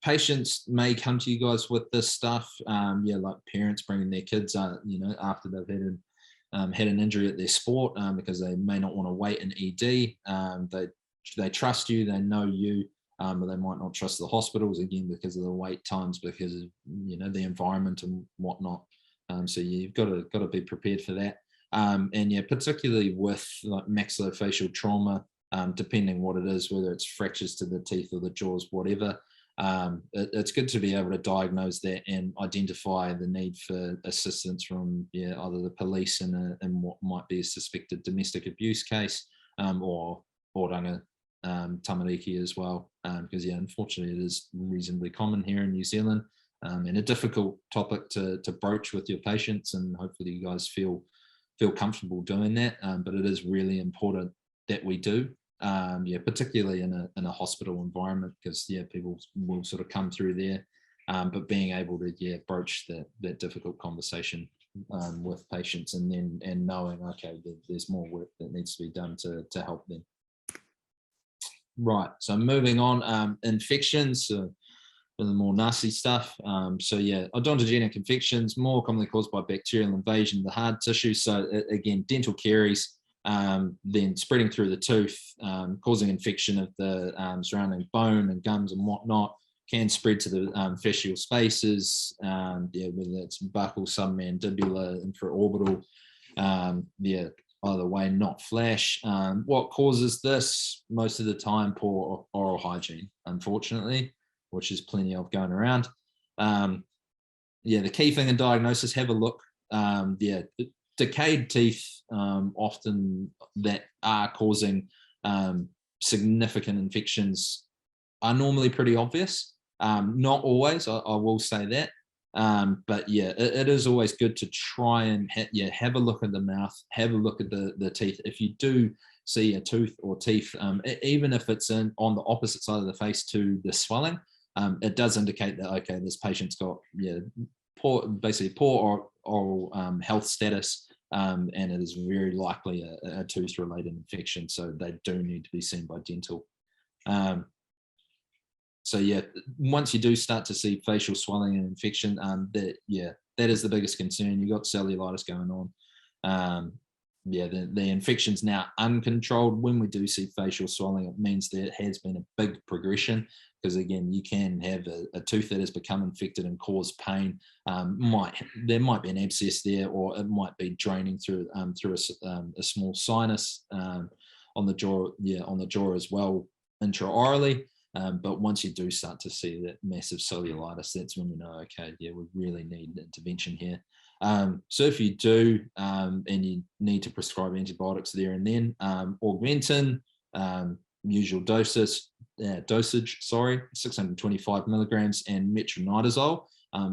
Patients may come to you guys with this stuff, like parents bringing their kids, after they've had an injury at their sport, because they may not want to wait in ED. They trust you, they know you, but they might not trust the hospitals, again, because of the wait times, because of the environment and whatnot. You've got to be prepared for that. Particularly with like maxillofacial trauma, depending what it is, whether it's fractures to the teeth or the jaws, whatever. It's good to be able to diagnose that and identify the need for assistance from either the police in what might be a suspected domestic abuse case, or oranga tamariki as well, because unfortunately it is reasonably common here in New Zealand, and a difficult topic to broach with your patients, and hopefully you guys feel comfortable doing that, but it is really important that we do. Particularly in a hospital environment, because people will sort of come through there, but being able to broach that difficult conversation with patients, and knowing, okay, there's more work that needs to be done to help them. Right, so moving on, infections, the more nasty stuff. Odontogenic infections, more commonly caused by bacterial invasion of the hard tissue. So again, dental caries, then spreading through the tooth, causing infection of the surrounding bone and gums and whatnot, can spread to the fascial spaces, whether that's buccal, submandibular, infraorbital, either way, not flash. What causes this? Most of the time, poor oral hygiene, unfortunately, which is plenty of going around. The key thing in diagnosis, have a look. Decayed teeth, often that are causing significant infections, are normally pretty obvious. Not always, I will say that. But it is always good to try and have a look at the mouth, have a look at the teeth. If you do see a tooth or teeth, even if it's on the opposite side of the face to the swelling, it does indicate that, okay, this patient's got poor oral health status, and it is very likely a tooth-related infection, so they do need to be seen by dental. Once you do start to see facial swelling and infection, that is the biggest concern. You've got cellulitis going on. The infection's now uncontrolled. When we do see facial swelling, it means there has been a big progression, because again, you can have a tooth that has become infected and cause pain. There might be an abscess there, or it might be draining through a small sinus on the jaw as well, intraorally. But once you do start to see that massive cellulitis, that's when you know, okay, we really need intervention here. So if you do, and you need to prescribe antibiotics there and then, augmentin, usual dosage, 625 milligrams, and metronidazole,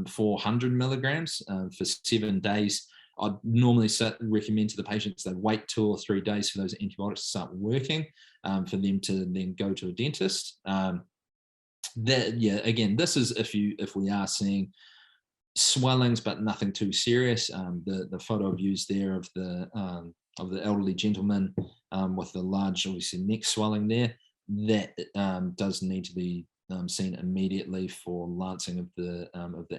400 milligrams for 7 days. I'd normally recommend to the patients they wait 2 or 3 days for those antibiotics to start working, for them to then go to a dentist. Again, this is if we are seeing swellings but nothing too serious. The photo I've used there of the elderly gentleman with the large, obviously, neck swelling there, that does need to be seen immediately for lancing of the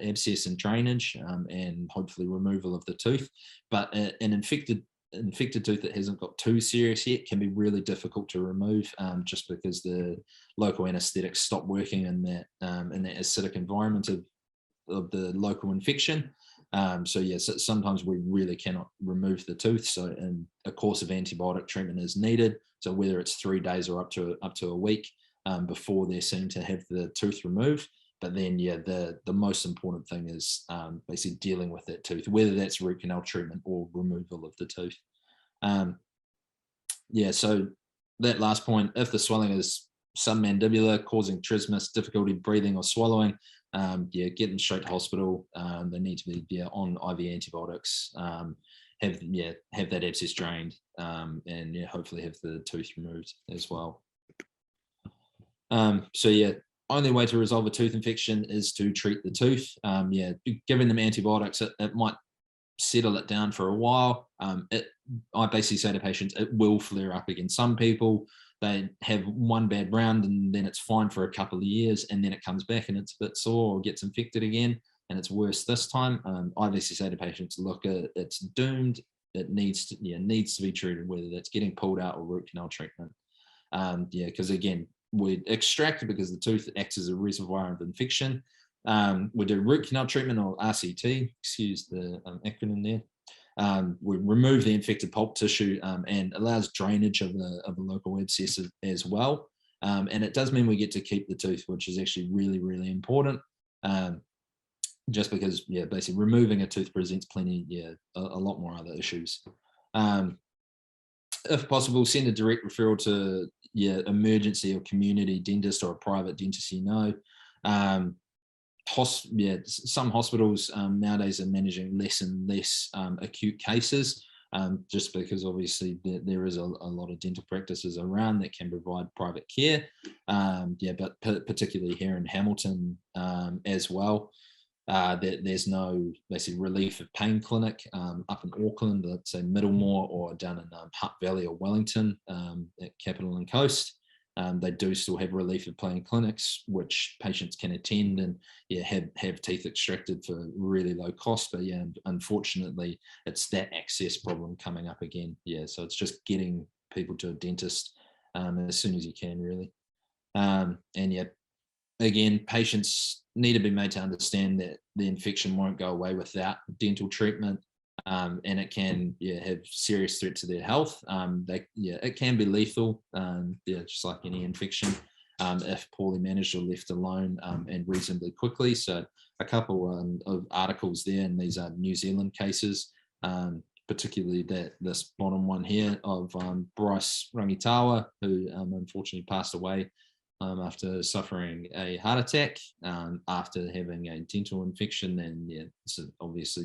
abscess and drainage, and hopefully removal of the tooth. But an infected tooth that hasn't got too serious yet can be really difficult to remove, just because the local anesthetics stop working in that acidic environment of the local infection. So sometimes we really cannot remove the tooth, so a course of antibiotic treatment is needed. So whether it's 3 days or up to a week, before they're seen to have the tooth removed. But then the most important thing is basically dealing with that tooth, whether that's root canal treatment or removal of the tooth. So that last point, if the swelling is submandibular, causing trismus, difficulty breathing or swallowing, get them straight to hospital. They need to be on IV antibiotics, have that abscess drained, and hopefully have the tooth removed as well. Only way to resolve a tooth infection is to treat the tooth. Giving them antibiotics, it might settle it down for a while. I basically say to patients, it will flare up again. Some people, they have one bad round and then it's fine for a couple of years, and then it comes back and it's a bit sore or gets infected again and it's worse this time. I basically say to patients, look, it's doomed. It needs to be treated, whether that's getting pulled out or root canal treatment. Because again, we extract it because the tooth acts as a reservoir of infection. We do root canal treatment, or RCT, excuse the acronym there. We remove the infected pulp tissue and allows drainage of the local abscess as well. And it does mean we get to keep the tooth, which is actually really, really important. Just because, yeah, basically removing a tooth presents plenty, a lot more other issues. If possible, send a direct referral to emergency or community dentist or a private dentist, some hospitals nowadays are managing less and less acute cases, just because obviously there is a lot of dental practices around that can provide private care, but particularly here in Hamilton as well. There's no basically relief of pain clinic up in Auckland, let's say Middlemore, or down in Hutt Valley or Wellington at Capital and Coast. They do still have relief of pain clinics, which patients can attend and have teeth extracted for really low cost. But unfortunately, it's that access problem coming up again. So it's just getting people to a dentist as soon as you can, really. Again, patients need to be made to understand that the infection won't go away without dental treatment, and it can have serious threat to their health. It can be lethal, just like any infection, if poorly managed or left alone and reasonably quickly. So a couple of articles there, and these are New Zealand cases, particularly this bottom one here of Bryce Rangitawa, who unfortunately passed away after suffering a heart attack after having a dental infection, and so obviously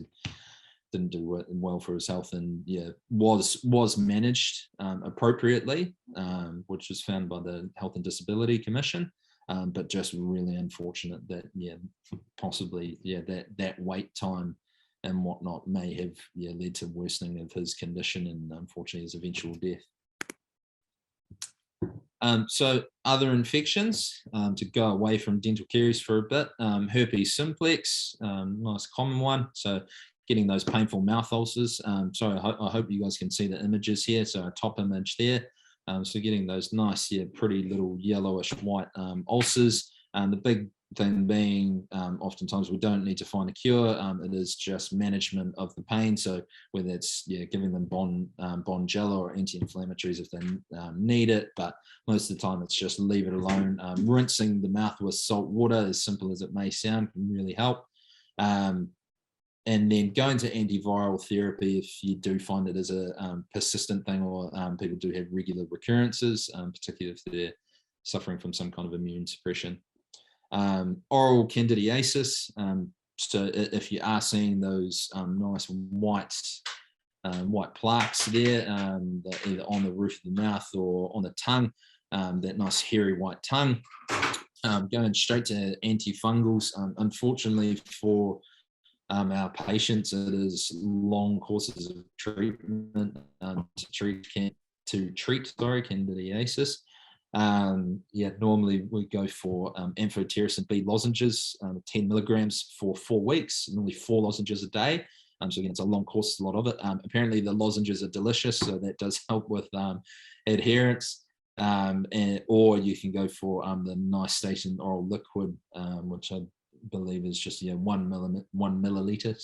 didn't do well for his health, and was managed appropriately, which was found by the Health and Disability Commission, but just really unfortunate that possibly that wait time and whatnot may have led to worsening of his condition and unfortunately his eventual death. So other infections, to go away from dental caries for a bit, herpes simplex, nice common one. So getting those painful mouth ulcers. So I hope you guys can see the images here. So a top image there. So getting those nice, pretty little yellowish white ulcers. The big thing being, oftentimes we don't need to find a cure. It is just management of the pain. So whether it's giving them Bonjela or anti-inflammatories if they need it, but most of the time it's just leave it alone. Rinsing the mouth with salt water, as simple as it may sound, can really help. And then going to antiviral therapy if you do find it as a persistent thing, or people do have regular recurrences, particularly if they're suffering from some kind of immune suppression. Oral candidiasis. So if you are seeing those nice white plaques there, either on the roof of the mouth or on the tongue, that nice hairy white tongue, going straight to antifungals. Unfortunately for our patients, it is long courses of treatment to treat candidiasis. Normally we go for amphotericin B lozenges, 10 milligrams for 4 weeks, normally 4 lozenges a day. So again, it's a long course, a lot of it. Apparently the lozenges are delicious, so that does help with adherence. Or you can go for the nice station oral liquid, which I believe is just 1 milliliter,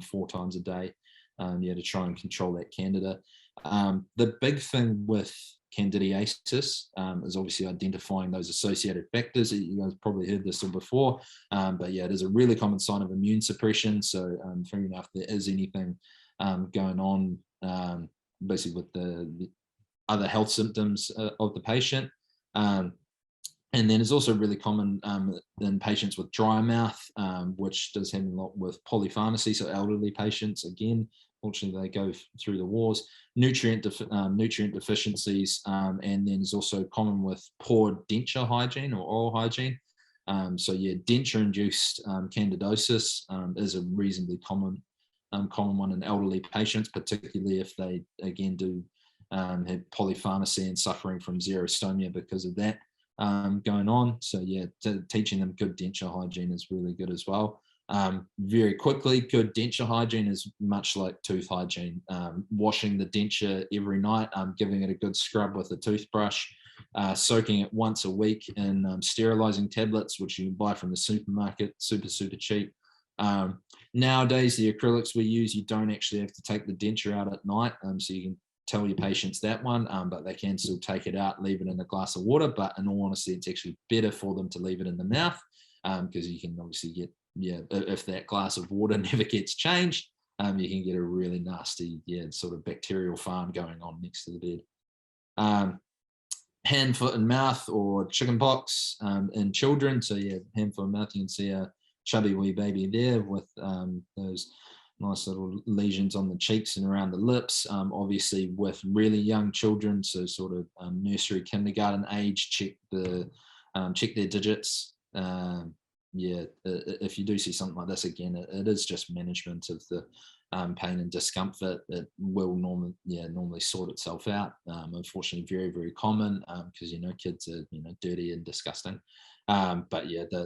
4 times a day, to try and control that candida. The big thing with candidiasis is obviously identifying those associated factors. You guys probably heard this before, but it is a really common sign of immune suppression. So fair enough, there is anything going on basically with the other health symptoms of the patient. And then it's also really common in patients with dry mouth, which does happen a lot with polypharmacy. So elderly patients, again, fortunately, they go through the wars, nutrient deficiencies, and then it's also common with poor denture hygiene or oral hygiene. Denture-induced candidosis is a reasonably common one in elderly patients, particularly if they, again, do have polypharmacy and suffering from xerostomia because of that going on. So teaching them good denture hygiene is really good as well. Very quickly, good denture hygiene is much like tooth hygiene. Washing the denture every night, giving it a good scrub with a toothbrush, soaking it once a week in sterilizing tablets, which you can buy from the supermarket, super cheap. Nowadays, the acrylics we use, you don't actually have to take the denture out at night, so you can tell your patients that one, but they can still take it out, leave it in a glass of water. But in all honesty, it's actually better for them to leave it in the mouth, because you can obviously get, if that glass of water never gets changed, you can get a really nasty, sort of bacterial farm going on next to the bed. Hand, foot, and mouth, or chicken pox in children. So hand, foot, and mouth, you can see a chubby wee baby there with those nice little lesions on the cheeks and around the lips. Obviously with really young children, so sort of nursery, kindergarten age, check their digits. If you do see something like this, again, it is just management of the pain and discomfort. It will normally sort itself out. Unfortunately, very, very common, because kids are dirty and disgusting. But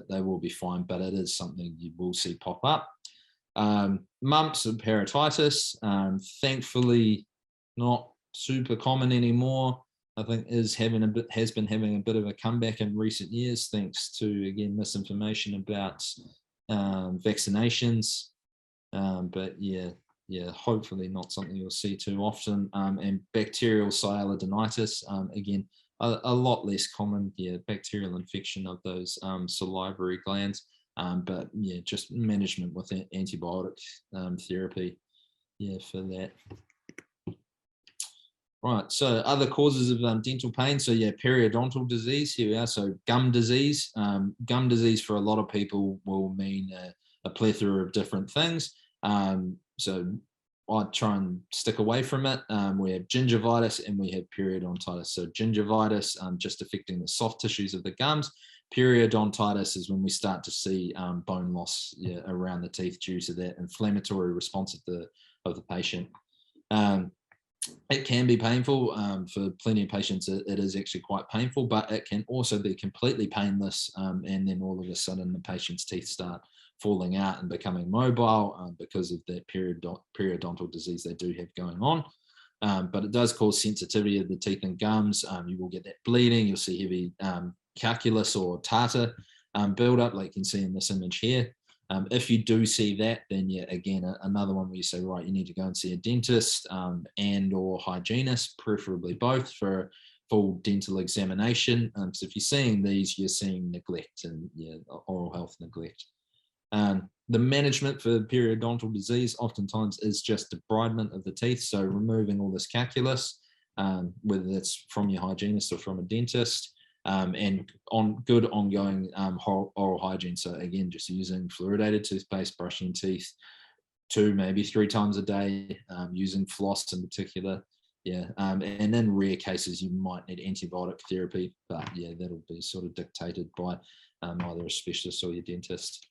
they will be fine. But it is something you will see pop up. Mumps and parotitis, thankfully not super common anymore. I think has been having a bit of a comeback in recent years, thanks to, again, misinformation about vaccinations. But hopefully not something you'll see too often. And bacterial sialadenitis, again, a lot less common. Bacterial infection of those salivary glands. But just management with antibiotic therapy, for that. Right, so other causes of dental pain. So periodontal disease, here we are. So gum disease. Gum disease for a lot of people will mean a plethora of different things. So I try and stick away from it. We have gingivitis and we have periodontitis. So gingivitis, just affecting the soft tissues of the gums. Periodontitis is when we start to see bone loss around the teeth due to that inflammatory response of the patient. It can be painful. For plenty of patients, it is actually quite painful, but it can also be completely painless, and then all of a sudden the patient's teeth start falling out and becoming mobile because of that periodontal disease they do have going on. But it does cause sensitivity of the teeth and gums. You will get that bleeding. You'll see heavy calculus or tartar buildup, like you can see in this image here. If you do see that, then again, another one where you say, right, you need to go and see a dentist and or hygienist, preferably both, for a full dental examination. So if you're seeing these, you're seeing neglect and oral health neglect. The management for periodontal disease oftentimes is just debridement of the teeth, so removing all this calculus, whether that's from your hygienist or from a dentist. And good ongoing oral hygiene. So again, just using fluoridated toothpaste, brushing teeth 2, maybe 3 times a day, using floss in particular. And in rare cases, you might need antibiotic therapy, but that'll be sort of dictated by either a specialist or your dentist.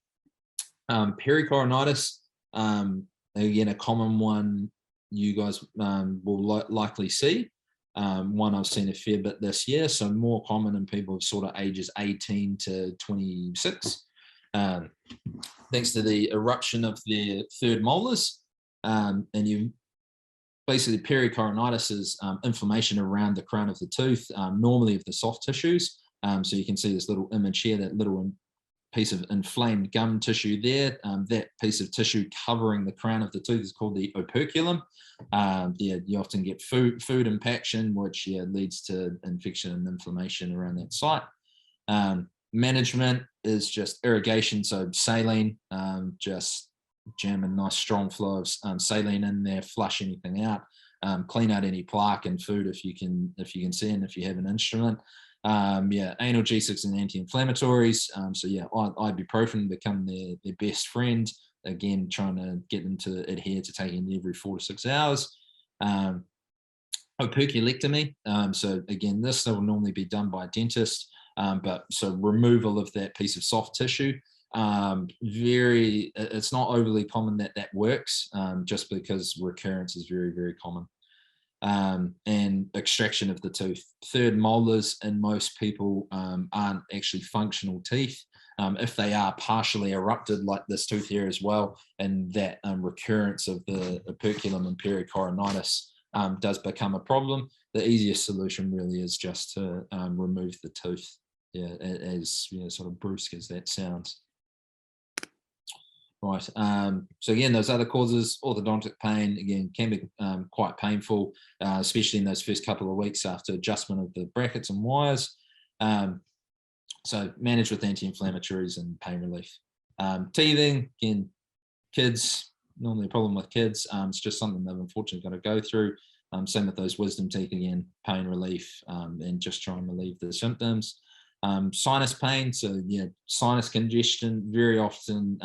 Pericoronitis, again, a common one you guys will likely see. One I've seen a fair bit this year, so more common in people of sort of ages 18 to 26, thanks to the eruption of their third molars. And you basically, pericoronitis is inflammation around the crown of the tooth, normally of the soft tissues. So you can see this little image here, that little piece of inflamed gum tissue there. That piece of tissue covering the crown of the tooth is called the operculum. You often get food impaction, which leads to infection and inflammation around that site. Management is just irrigation, so saline, just jam a nice strong flow of saline in there, flush anything out, clean out any plaque and food if you can see, and if you have an instrument. Analgesics and anti-inflammatories. So ibuprofen become their best friend. Again, trying to get them to adhere to taking it every 4 to 6 hours. Operculectomy. So again, this will normally be done by a dentist, but so removal of that piece of soft tissue. It's not overly common that works, just because recurrence is very, very common. And extraction of the tooth. Third molars in most people aren't actually functional teeth. If they are partially erupted, like this tooth here as well, and that recurrence of the operculum and pericoronitis does become a problem, the easiest solution really is just to remove the tooth, as sort of brusque as that sounds. Right. So again, those other causes, orthodontic pain, again, can be quite painful, especially in those first couple of weeks after adjustment of the brackets and wires. So manage with anti-inflammatories and pain relief. Teething, again, kids, normally a problem with kids. It's just something they've unfortunately got to go through. Same with those wisdom teeth, again, pain relief, and just try and relieve the symptoms. Sinus pain, so yeah, sinus congestion, very often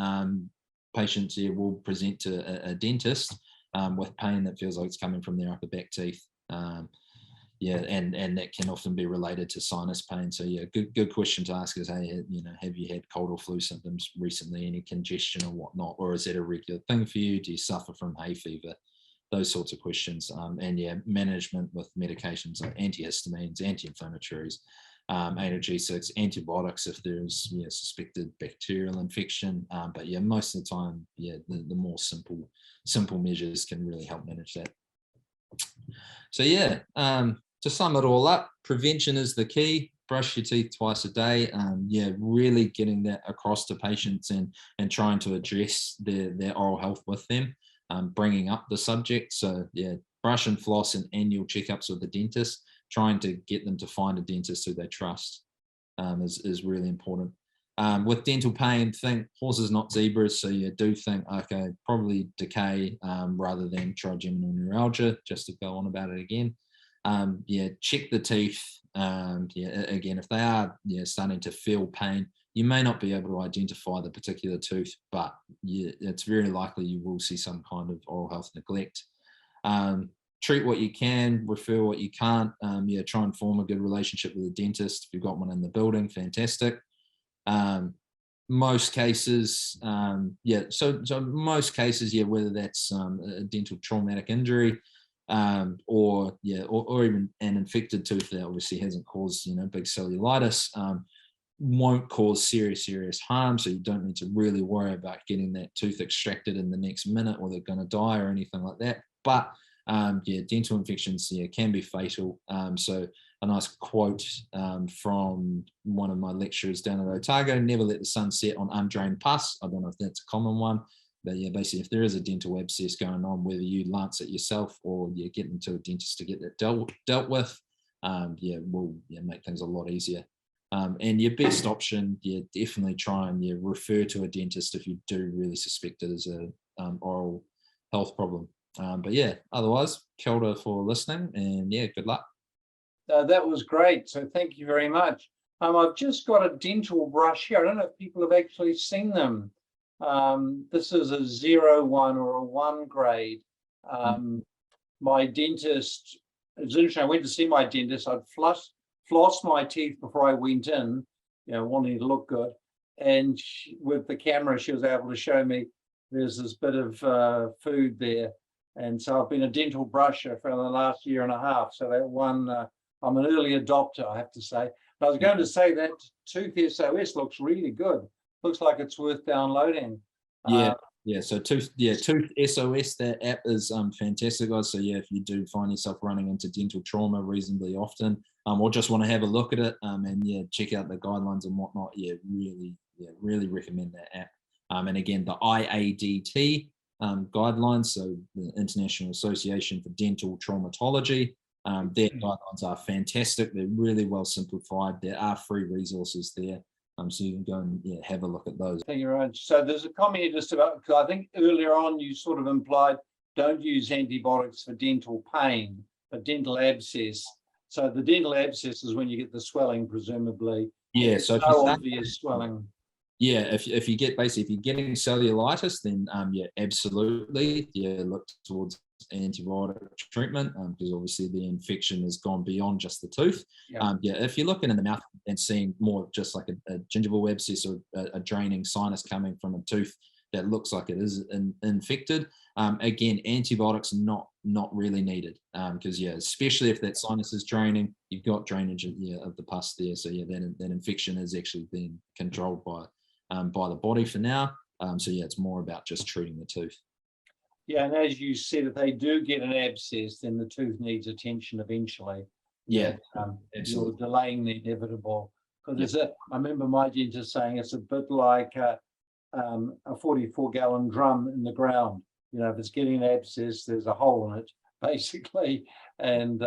patients here will present to a dentist with pain that feels like it's coming from their upper back teeth. Yeah, and that can often be related to sinus pain. So yeah, good question to ask is, hey, you know, have you had cold or flu symptoms recently, any congestion or whatnot, or is that a regular thing for you? Do you suffer from hay fever? Those sorts of questions. And yeah, management with medications like antihistamines, anti-inflammatories, analgesics, antibiotics if there's suspected bacterial infection. But yeah, most of the time, yeah, the more simple measures can really help manage that. So yeah, to sum it all up, prevention is the key. Brush your teeth twice a day. Yeah, really getting that across to patients and trying to address their oral health with them, bringing up the subject. So yeah, brush and floss and annual checkups with the dentist, trying to get them to find a dentist who they trust is really important. With dental pain, think horses, not zebras. So you do think, okay, probably decay rather than trigeminal neuralgia, just to go on about it again. Yeah, check the teeth. Yeah, again, if they are starting to feel pain, you may not be able to identify the particular tooth, but yeah, it's very likely you will see some kind of oral health neglect. Treat what you can, refer what you can't. Yeah, try and form a good relationship with a dentist. If you've got one in the building, fantastic. Most cases, yeah, so most cases, yeah, whether that's a dental traumatic injury, or even an infected tooth that obviously hasn't caused big cellulitis, won't cause serious harm, so you don't need to really worry about getting that tooth extracted in the next minute or they're going to die or anything like that. But yeah, dental infections can be fatal. So a nice quote from one of my lecturers down at Otago: never let the sun set on undrained pus. I don't know if that's a common one, but yeah, basically if there is a dental abscess going on, whether you lance it yourself or you get into a dentist to get that dealt with, yeah, will make things a lot easier. And your best option, definitely try and refer to a dentist if you do really suspect it as a oral health problem. But yeah, otherwise, kia ora for listening, and yeah, good luck.
That was great. So thank you very much. I've just got a dental brush here. I don't know if people have actually seen them. This is a 0-1 or a 1 grade. My dentist, it's interesting, I went to see my dentist. I'd floss my teeth before I went in, wanting to look good. And with the camera, she was able to show me there's this bit of food there. And so I've been a dental brusher for the last year and a half. So that one, I'm an early adopter, I have to say. But I was going to say that Tooth SOS looks really good. Looks like it's worth downloading.
Yeah. So Tooth SOS, that app is fantastic, guys. So yeah, if you do find yourself running into dental trauma reasonably often, or just want to have a look at it, and check out the guidelines and whatnot, really recommend that app. And again, the IADT guidelines, so the International Association for Dental Traumatology, their guidelines are fantastic. They're really well simplified. There are free resources there, so you can go and have a look at those.
Thank you, Raj. So there's a comment just about, because I think earlier on you sort of implied don't use antibiotics for dental pain, but dental abscess. So the dental abscess is when you get the swelling, presumably.
Yeah, so if
no obvious swelling.
Yeah, if you get if you're getting cellulitis, then absolutely, look towards antibiotic treatment, because obviously the infection has gone beyond just the tooth. If you're looking in the mouth and seeing more just like a gingival abscess or a draining sinus coming from a tooth that looks like it is infected, again, antibiotics not really needed, because especially if that sinus is draining, you've got drainage of the pus there, so that infection is actually being controlled by the body for now. So it's more about just treating the tooth.
Yeah, and as you said, if they do get an abscess, then the tooth needs attention eventually.
You're
delaying the inevitable. Because I remember my dentist saying it's a bit like a 44-gallon drum in the ground. You know, if it's getting an abscess, there's a hole in it, basically, and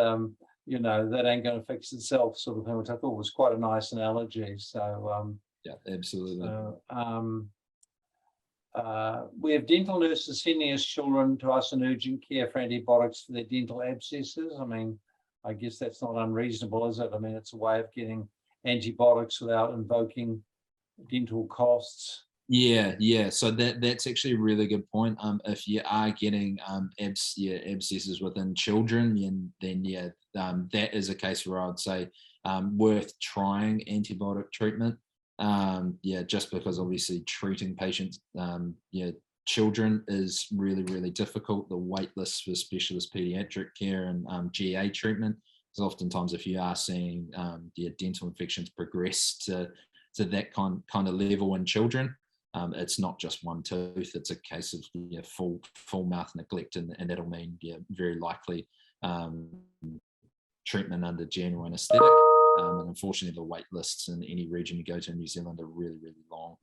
you know, that ain't going to fix itself, sort of thing, which I thought was quite a nice analogy. So
yeah, absolutely.
We have dental nurses sending us children to us in urgent care for antibiotics for their dental abscesses. I mean, I guess that's not unreasonable, is it? I mean, it's a way of getting antibiotics without invoking dental costs.
Yeah. So that's actually a really good point. If you are getting abscesses within children, then that is a case where I'd say worth trying antibiotic treatment. Just because obviously treating patients, children is really, really difficult. The wait lists for specialist pediatric care and GA treatment is oftentimes, if you are seeing dental infections progress to that kind of level in children, it's not just one tooth, it's a case of full mouth neglect, and that'll mean very likely treatment under general anaesthetic. And unfortunately, the wait lists in any region you go to in New Zealand are really, really long.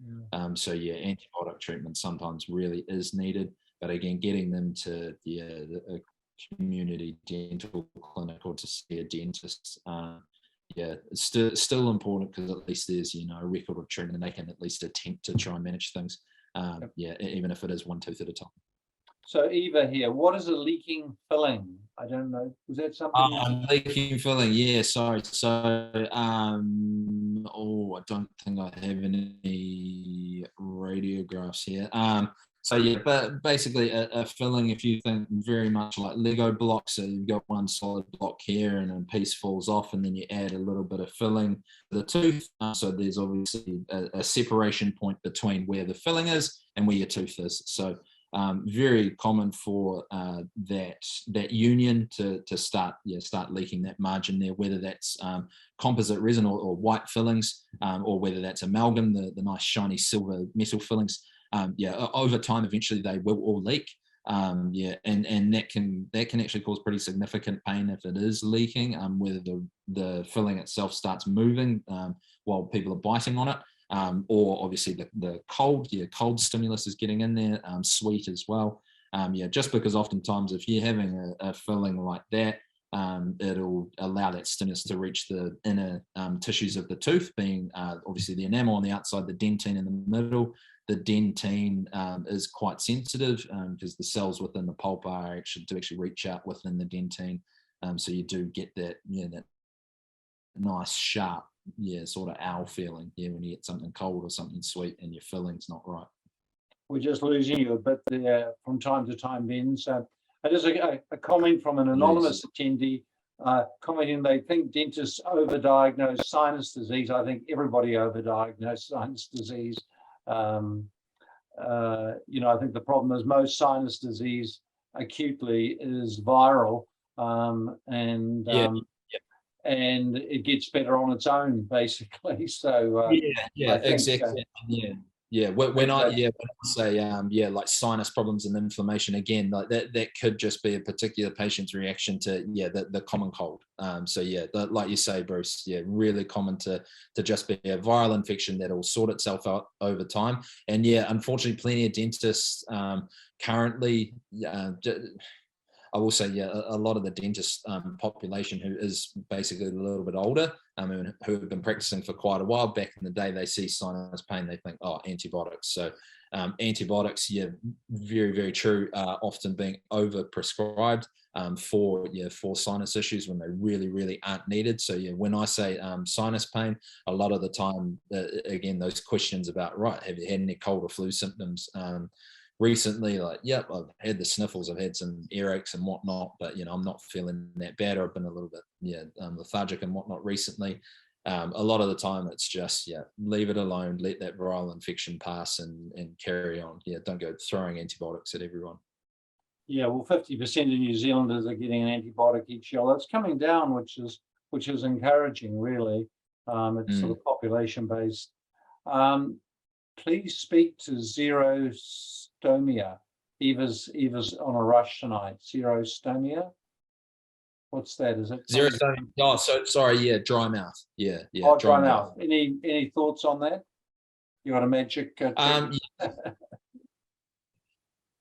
So antibiotic treatment sometimes really is needed, but again, getting them to a community dental clinic or to see a dentist, it's still important, because at least there's a record of treatment, and they can at least attempt to try and manage things. Even if it is one tooth at a time.
So Eva here, what is a leaking filling? I don't know. Was that something?
Leaking filling, yeah. Sorry. So, I don't think I have any radiographs here. But basically a filling, if you think very much like Lego blocks, so you've got one solid block here and a piece falls off, and then you add a little bit of filling to the tooth. So there's obviously a separation point between where the filling is and where your tooth is. So very common for that union to start leaking that margin there, whether that's composite resin or white fillings, or whether that's amalgam, the nice shiny silver metal fillings. Over time, eventually they will all leak. And that can actually cause pretty significant pain if it is leaking, whether the filling itself starts moving while people are biting on it. Or obviously the cold stimulus is getting in there, sweet as well. Just because oftentimes if you're having a filling like that, it'll allow that stimulus to reach the inner tissues of the tooth, being obviously the enamel on the outside, the dentine in the middle. The dentine is quite sensitive because the cells within the pulp are actually reach out within the dentine. So you do get that nice sharp sort of owl feeling when you get something cold or something sweet and your filling's not right.
We're just losing you a bit there from time to time, Ben. So there's a comment from an anonymous attendee commenting they think dentists overdiagnose sinus disease. I think everybody overdiagnosed sinus disease. I think the problem is most sinus disease acutely is viral, and it gets better on its own, basically. So
exactly. When I say like sinus problems and inflammation, again, like that could just be a particular patient's reaction to the common cold. Like you say, Bruce, really common to just be a viral infection that will sort itself out over time. And unfortunately, plenty of dentists currently. I will say, a lot of the dentist population who is basically a little bit older, who have been practicing for quite a while, back in the day, they see sinus pain, they think, antibiotics. So antibiotics, very, very true, often being over-prescribed for sinus issues when they really, really aren't needed. So when I say sinus pain, a lot of the time, again, those questions about, have you had any cold or flu symptoms? Recently, I've had the sniffles, I've had some earaches and whatnot, but I'm not feeling that bad, or I've been a little bit lethargic and whatnot recently. A lot of the time it's just leave it alone, let that viral infection pass and carry on. Don't go throwing antibiotics at everyone.
50% of New Zealanders are getting an antibiotic each year. That's coming down, which is encouraging, really. It's sort of population based. Please speak to xerostomia. Eva's on a rush tonight. Xerostomia. What's that? Is it
xerostomia? Oh, so sorry. Dry mouth.
Dry mouth. Any thoughts on that? You got a magic trick?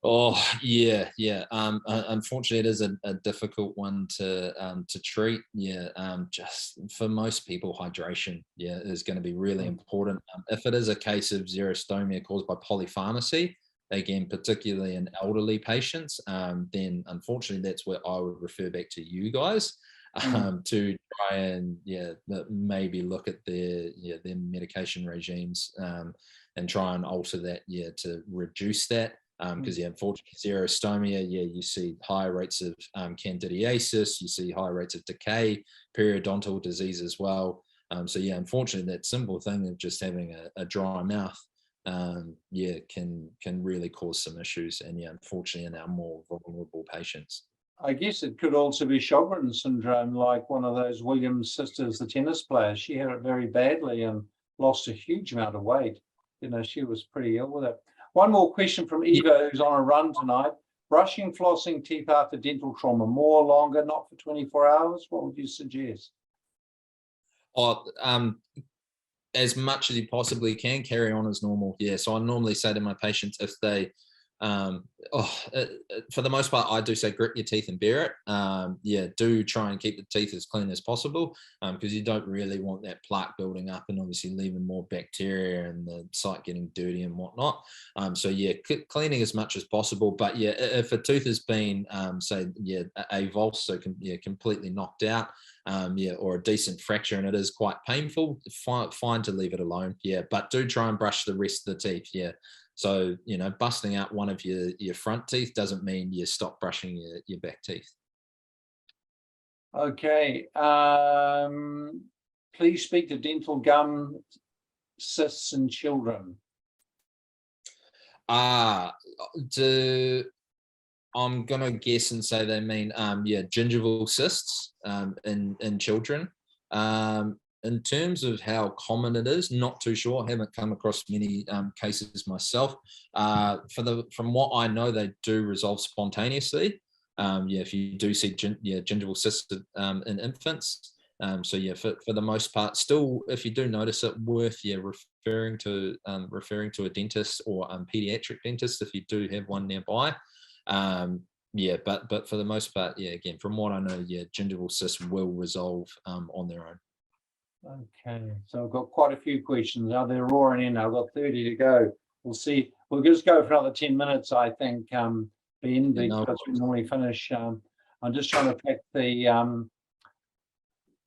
Oh yeah. Unfortunately, it is a difficult one to treat. Yeah, just for most people, hydration, is going to be really important. If it is a case of xerostomia caused by polypharmacy, again, particularly in elderly patients, then unfortunately, that's where I would refer back to you guys to try and maybe look at their medication regimes and try and alter that to reduce that. Because unfortunately, xerostomia, you see higher rates of candidiasis, you see higher rates of decay, periodontal disease as well. So unfortunately, that simple thing of just having a dry mouth, can really cause some issues, and unfortunately, in our more vulnerable patients.
I guess it could also be Sjogren's syndrome, like one of those Williams sisters, the tennis player. She had it very badly and lost a huge amount of weight. She was pretty ill with it. One more question from Eva, who's on a run tonight. Brushing, flossing teeth after dental trauma, more, longer, not for 24 hours? What would you suggest?
As much as you possibly can, carry on as normal. So I normally say to my patients, if they for the most part, I do say grit your teeth and bear it. Do try and keep the teeth as clean as possible, because you don't really want that plaque building up and obviously leaving more bacteria and the site getting dirty and whatnot. Cleaning as much as possible. But if a tooth has been avulsed, so completely knocked out, or a decent fracture and it is quite painful, fine to leave it alone. But do try and brush the rest of the teeth. So, busting out one of your front teeth doesn't mean you stop brushing your back teeth.
Okay. Please speak to dental gum cysts in children. I'm
going to guess and say they mean, gingival cysts in children. In terms of how common it is, not too sure. I haven't come across many cases myself. From what I know, they do resolve spontaneously. If you do see gingival cysts in infants. For the most part, still, if you do notice it, worth referring to a dentist or pediatric dentist if you do have one nearby. But for the most part, again, from what I know, gingival cysts will resolve on their own.
Okay, so I've got quite a few questions. Now they're roaring in. I've got 30 to go. We'll see. We'll just go for another 10 minutes, I think, Ben, because we normally finish. I'm just trying to pick the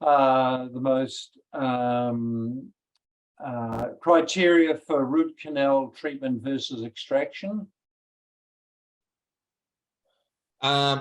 most criteria for root canal treatment versus extraction.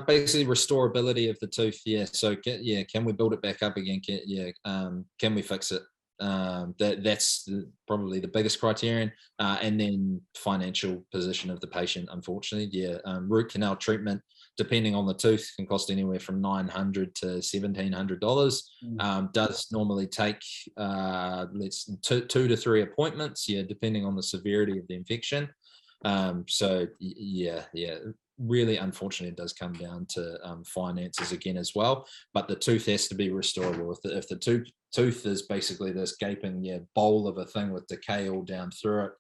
Basically restorability of the tooth. So can we build it back up again? Can we fix it? That's probably the biggest criterion. And then financial position of the patient, unfortunately. Root canal treatment, depending on the tooth, can cost anywhere from $900 to $1,700. Does normally take 2 to 3 appointments, depending on the severity of the infection. Really, unfortunately, it does come down to finances again as well. But the tooth has to be restorable. If the tooth is basically this gaping bowl of a thing with decay all down through it,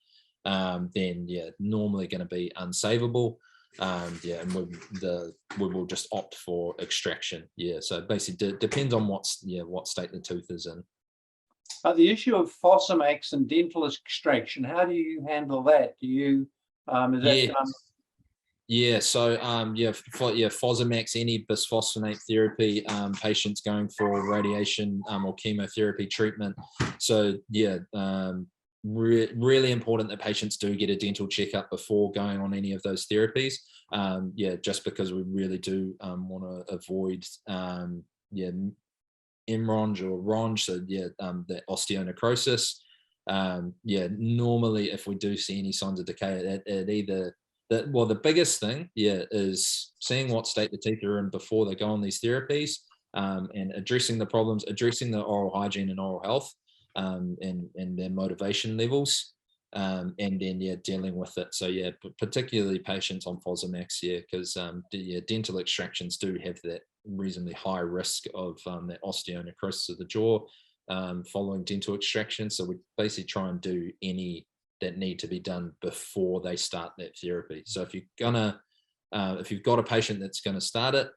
then normally going to be unsavable. And we will just opt for extraction. So basically, depends on what state the tooth is in.
The issue of Fosamax and dental extraction, how do you handle that? Do you Fosamax, any bisphosphonate therapy, patients going for radiation or chemotherapy treatment. So really important that patients do get a dental checkup before going on any of those therapies. Just because we really do want to avoid MRONJ or RONJ, so the osteonecrosis. Normally if we do see any signs of decay, the biggest thing is seeing what state the teeth are in before they go on these therapies, and addressing the problems, addressing the oral hygiene and oral health, and their motivation levels, and then dealing with it. So particularly patients on Fosamax, because dental extractions do have that reasonably high risk of that osteonecrosis of the jaw following dental extraction. So we basically try and do any
that need to be done before they start that therapy. So if you've got a patient that's going to start it,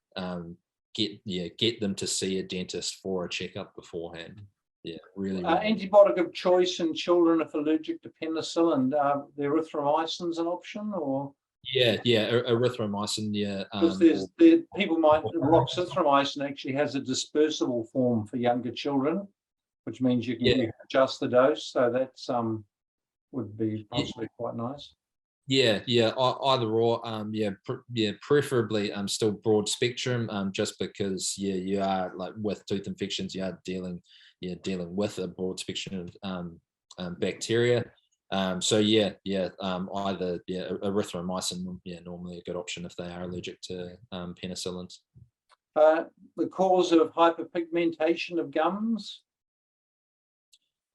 get them to see a dentist for a checkup beforehand. Yeah, really.
Antibiotic of choice in children if allergic to penicillin, the erythromycin's an option, or?
Yeah, erythromycin. Yeah,
because people might, roxithromycin actually has a dispersible form for younger children, which means you can adjust the dose. So that's would be possibly quite nice.
Yeah, either or. Preferably still broad spectrum. Just because you are, like, with tooth infections, you are dealing with a broad spectrum of bacteria. So either erythromycin, normally a good option if they are allergic to penicillins.
The cause of hyperpigmentation of gums?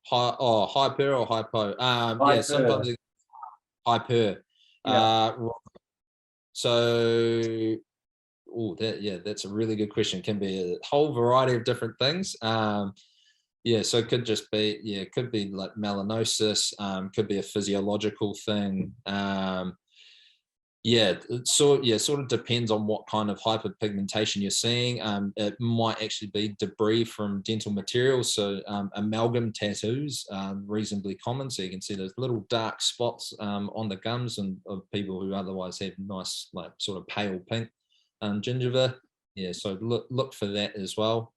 Hyper or hypo?
Hyper.
Sometimes hyper.
Yeah.
So that's a really good question. It can be a whole variety of different things. So it could just be, it could be like melanosis, could be a physiological thing. It sort of depends on what kind of hyperpigmentation you're seeing. It might actually be debris from dental materials. So amalgam tattoos are reasonably common. So you can see those little dark spots on the gums and of people who otherwise have nice, like, sort of pale pink gingiva. So look for that as well.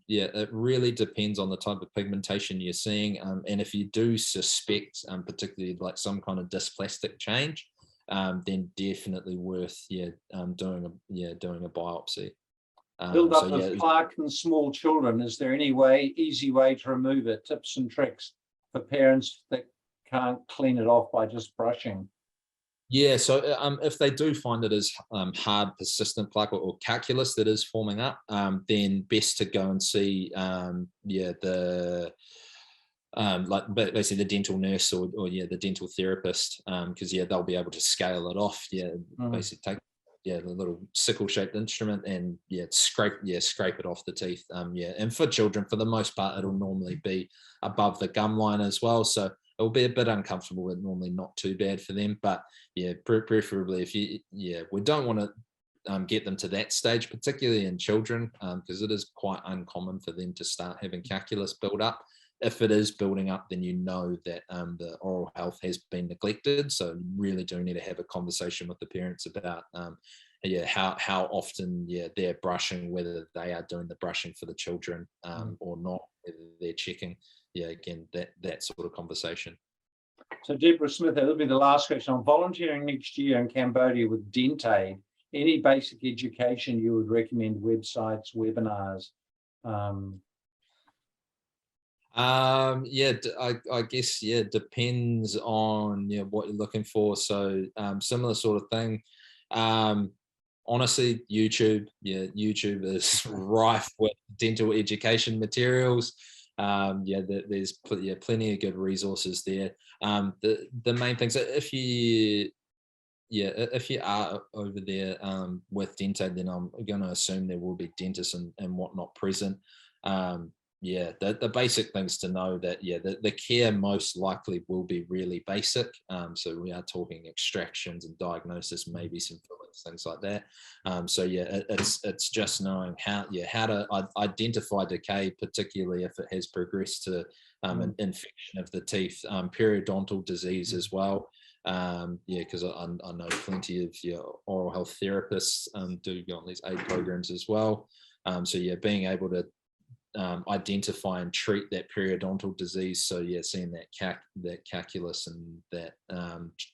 It really depends on the type of pigmentation you're seeing, and if you do suspect, particularly like some kind of dysplastic change, then definitely worth doing a biopsy.
Build up of plaque in small children. Is there any easy way to remove it? Tips and tricks for parents that can't clean it off by just brushing?
So if they do find it as hard, persistent plaque or calculus that is forming up, then best to go and see like basically the dental nurse or the dental therapist, because they'll be able to scale it off. Basically take the little sickle shaped instrument and scrape it off the teeth. And for children, for the most part, it'll normally be above the gum line as well, so it will be a bit uncomfortable, but normally not too bad for them. But preferably if we don't want to get them to that stage, particularly in children, because it is quite uncommon for them to start having calculus build up. If it is building up, then you know that the oral health has been neglected. So you really do need to have a conversation with the parents about how often they're brushing, whether they are doing the brushing for the children or not, whether they're checking. Again, that sort of conversation.
So Deborah Smith, that'll be the last question. I'm volunteering next year in Cambodia with DentAid. Any basic education you would recommend, websites, webinars?
I guess depends on what you're looking for. So similar sort of thing. Honestly, YouTube is rife with dental education materials. There's plenty of good resources there. The main things, if you are over there with DentAid, then I'm going to assume there will be dentists and whatnot present. The basic things to know that the care most likely will be really basic. So we are talking extractions and diagnosis, maybe some fillings, things like that. It's just knowing how to identify decay, particularly if it has progressed to an infection of the teeth, periodontal disease as well. Because I know plenty of oral health therapists do go on these aid programs as well. Being able to identify and treat that periodontal disease. So seeing that calculus and that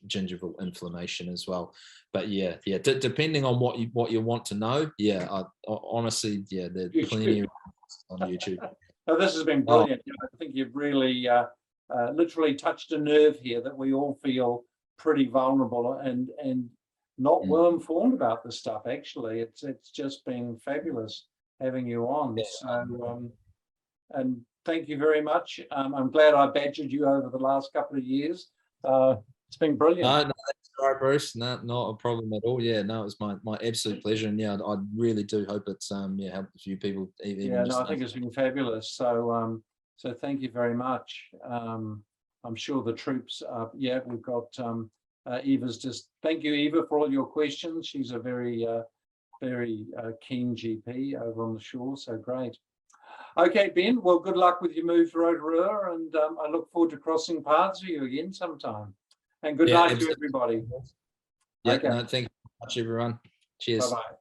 gingival inflammation as well. But depending on what you want to know, honestly, there's plenty of on YouTube.
Oh, this has been brilliant. I think you've really literally touched a nerve here that we all feel pretty vulnerable and not well informed about this stuff. Actually, it's just been fabulous having you on. And thank you very much. I'm glad I badgered you over the last couple of years. It's been brilliant.
No, that's right, Bruce. No, not a problem at all. It was my absolute pleasure. And I really do hope it's helped a few people.
I think it's been fabulous. So thank you very much. I'm sure the troops, yeah, we've got Eva's just, thank you, Eva, for all your questions. She's a very, very keen GP over on the shore, so great. Okay, Ben, well, good luck with your move to Rotorua, and I look forward to crossing paths with you again sometime. And good night to everybody.
Yeah,
Okay.
no, thank you very much, everyone. Cheers.
Bye-bye.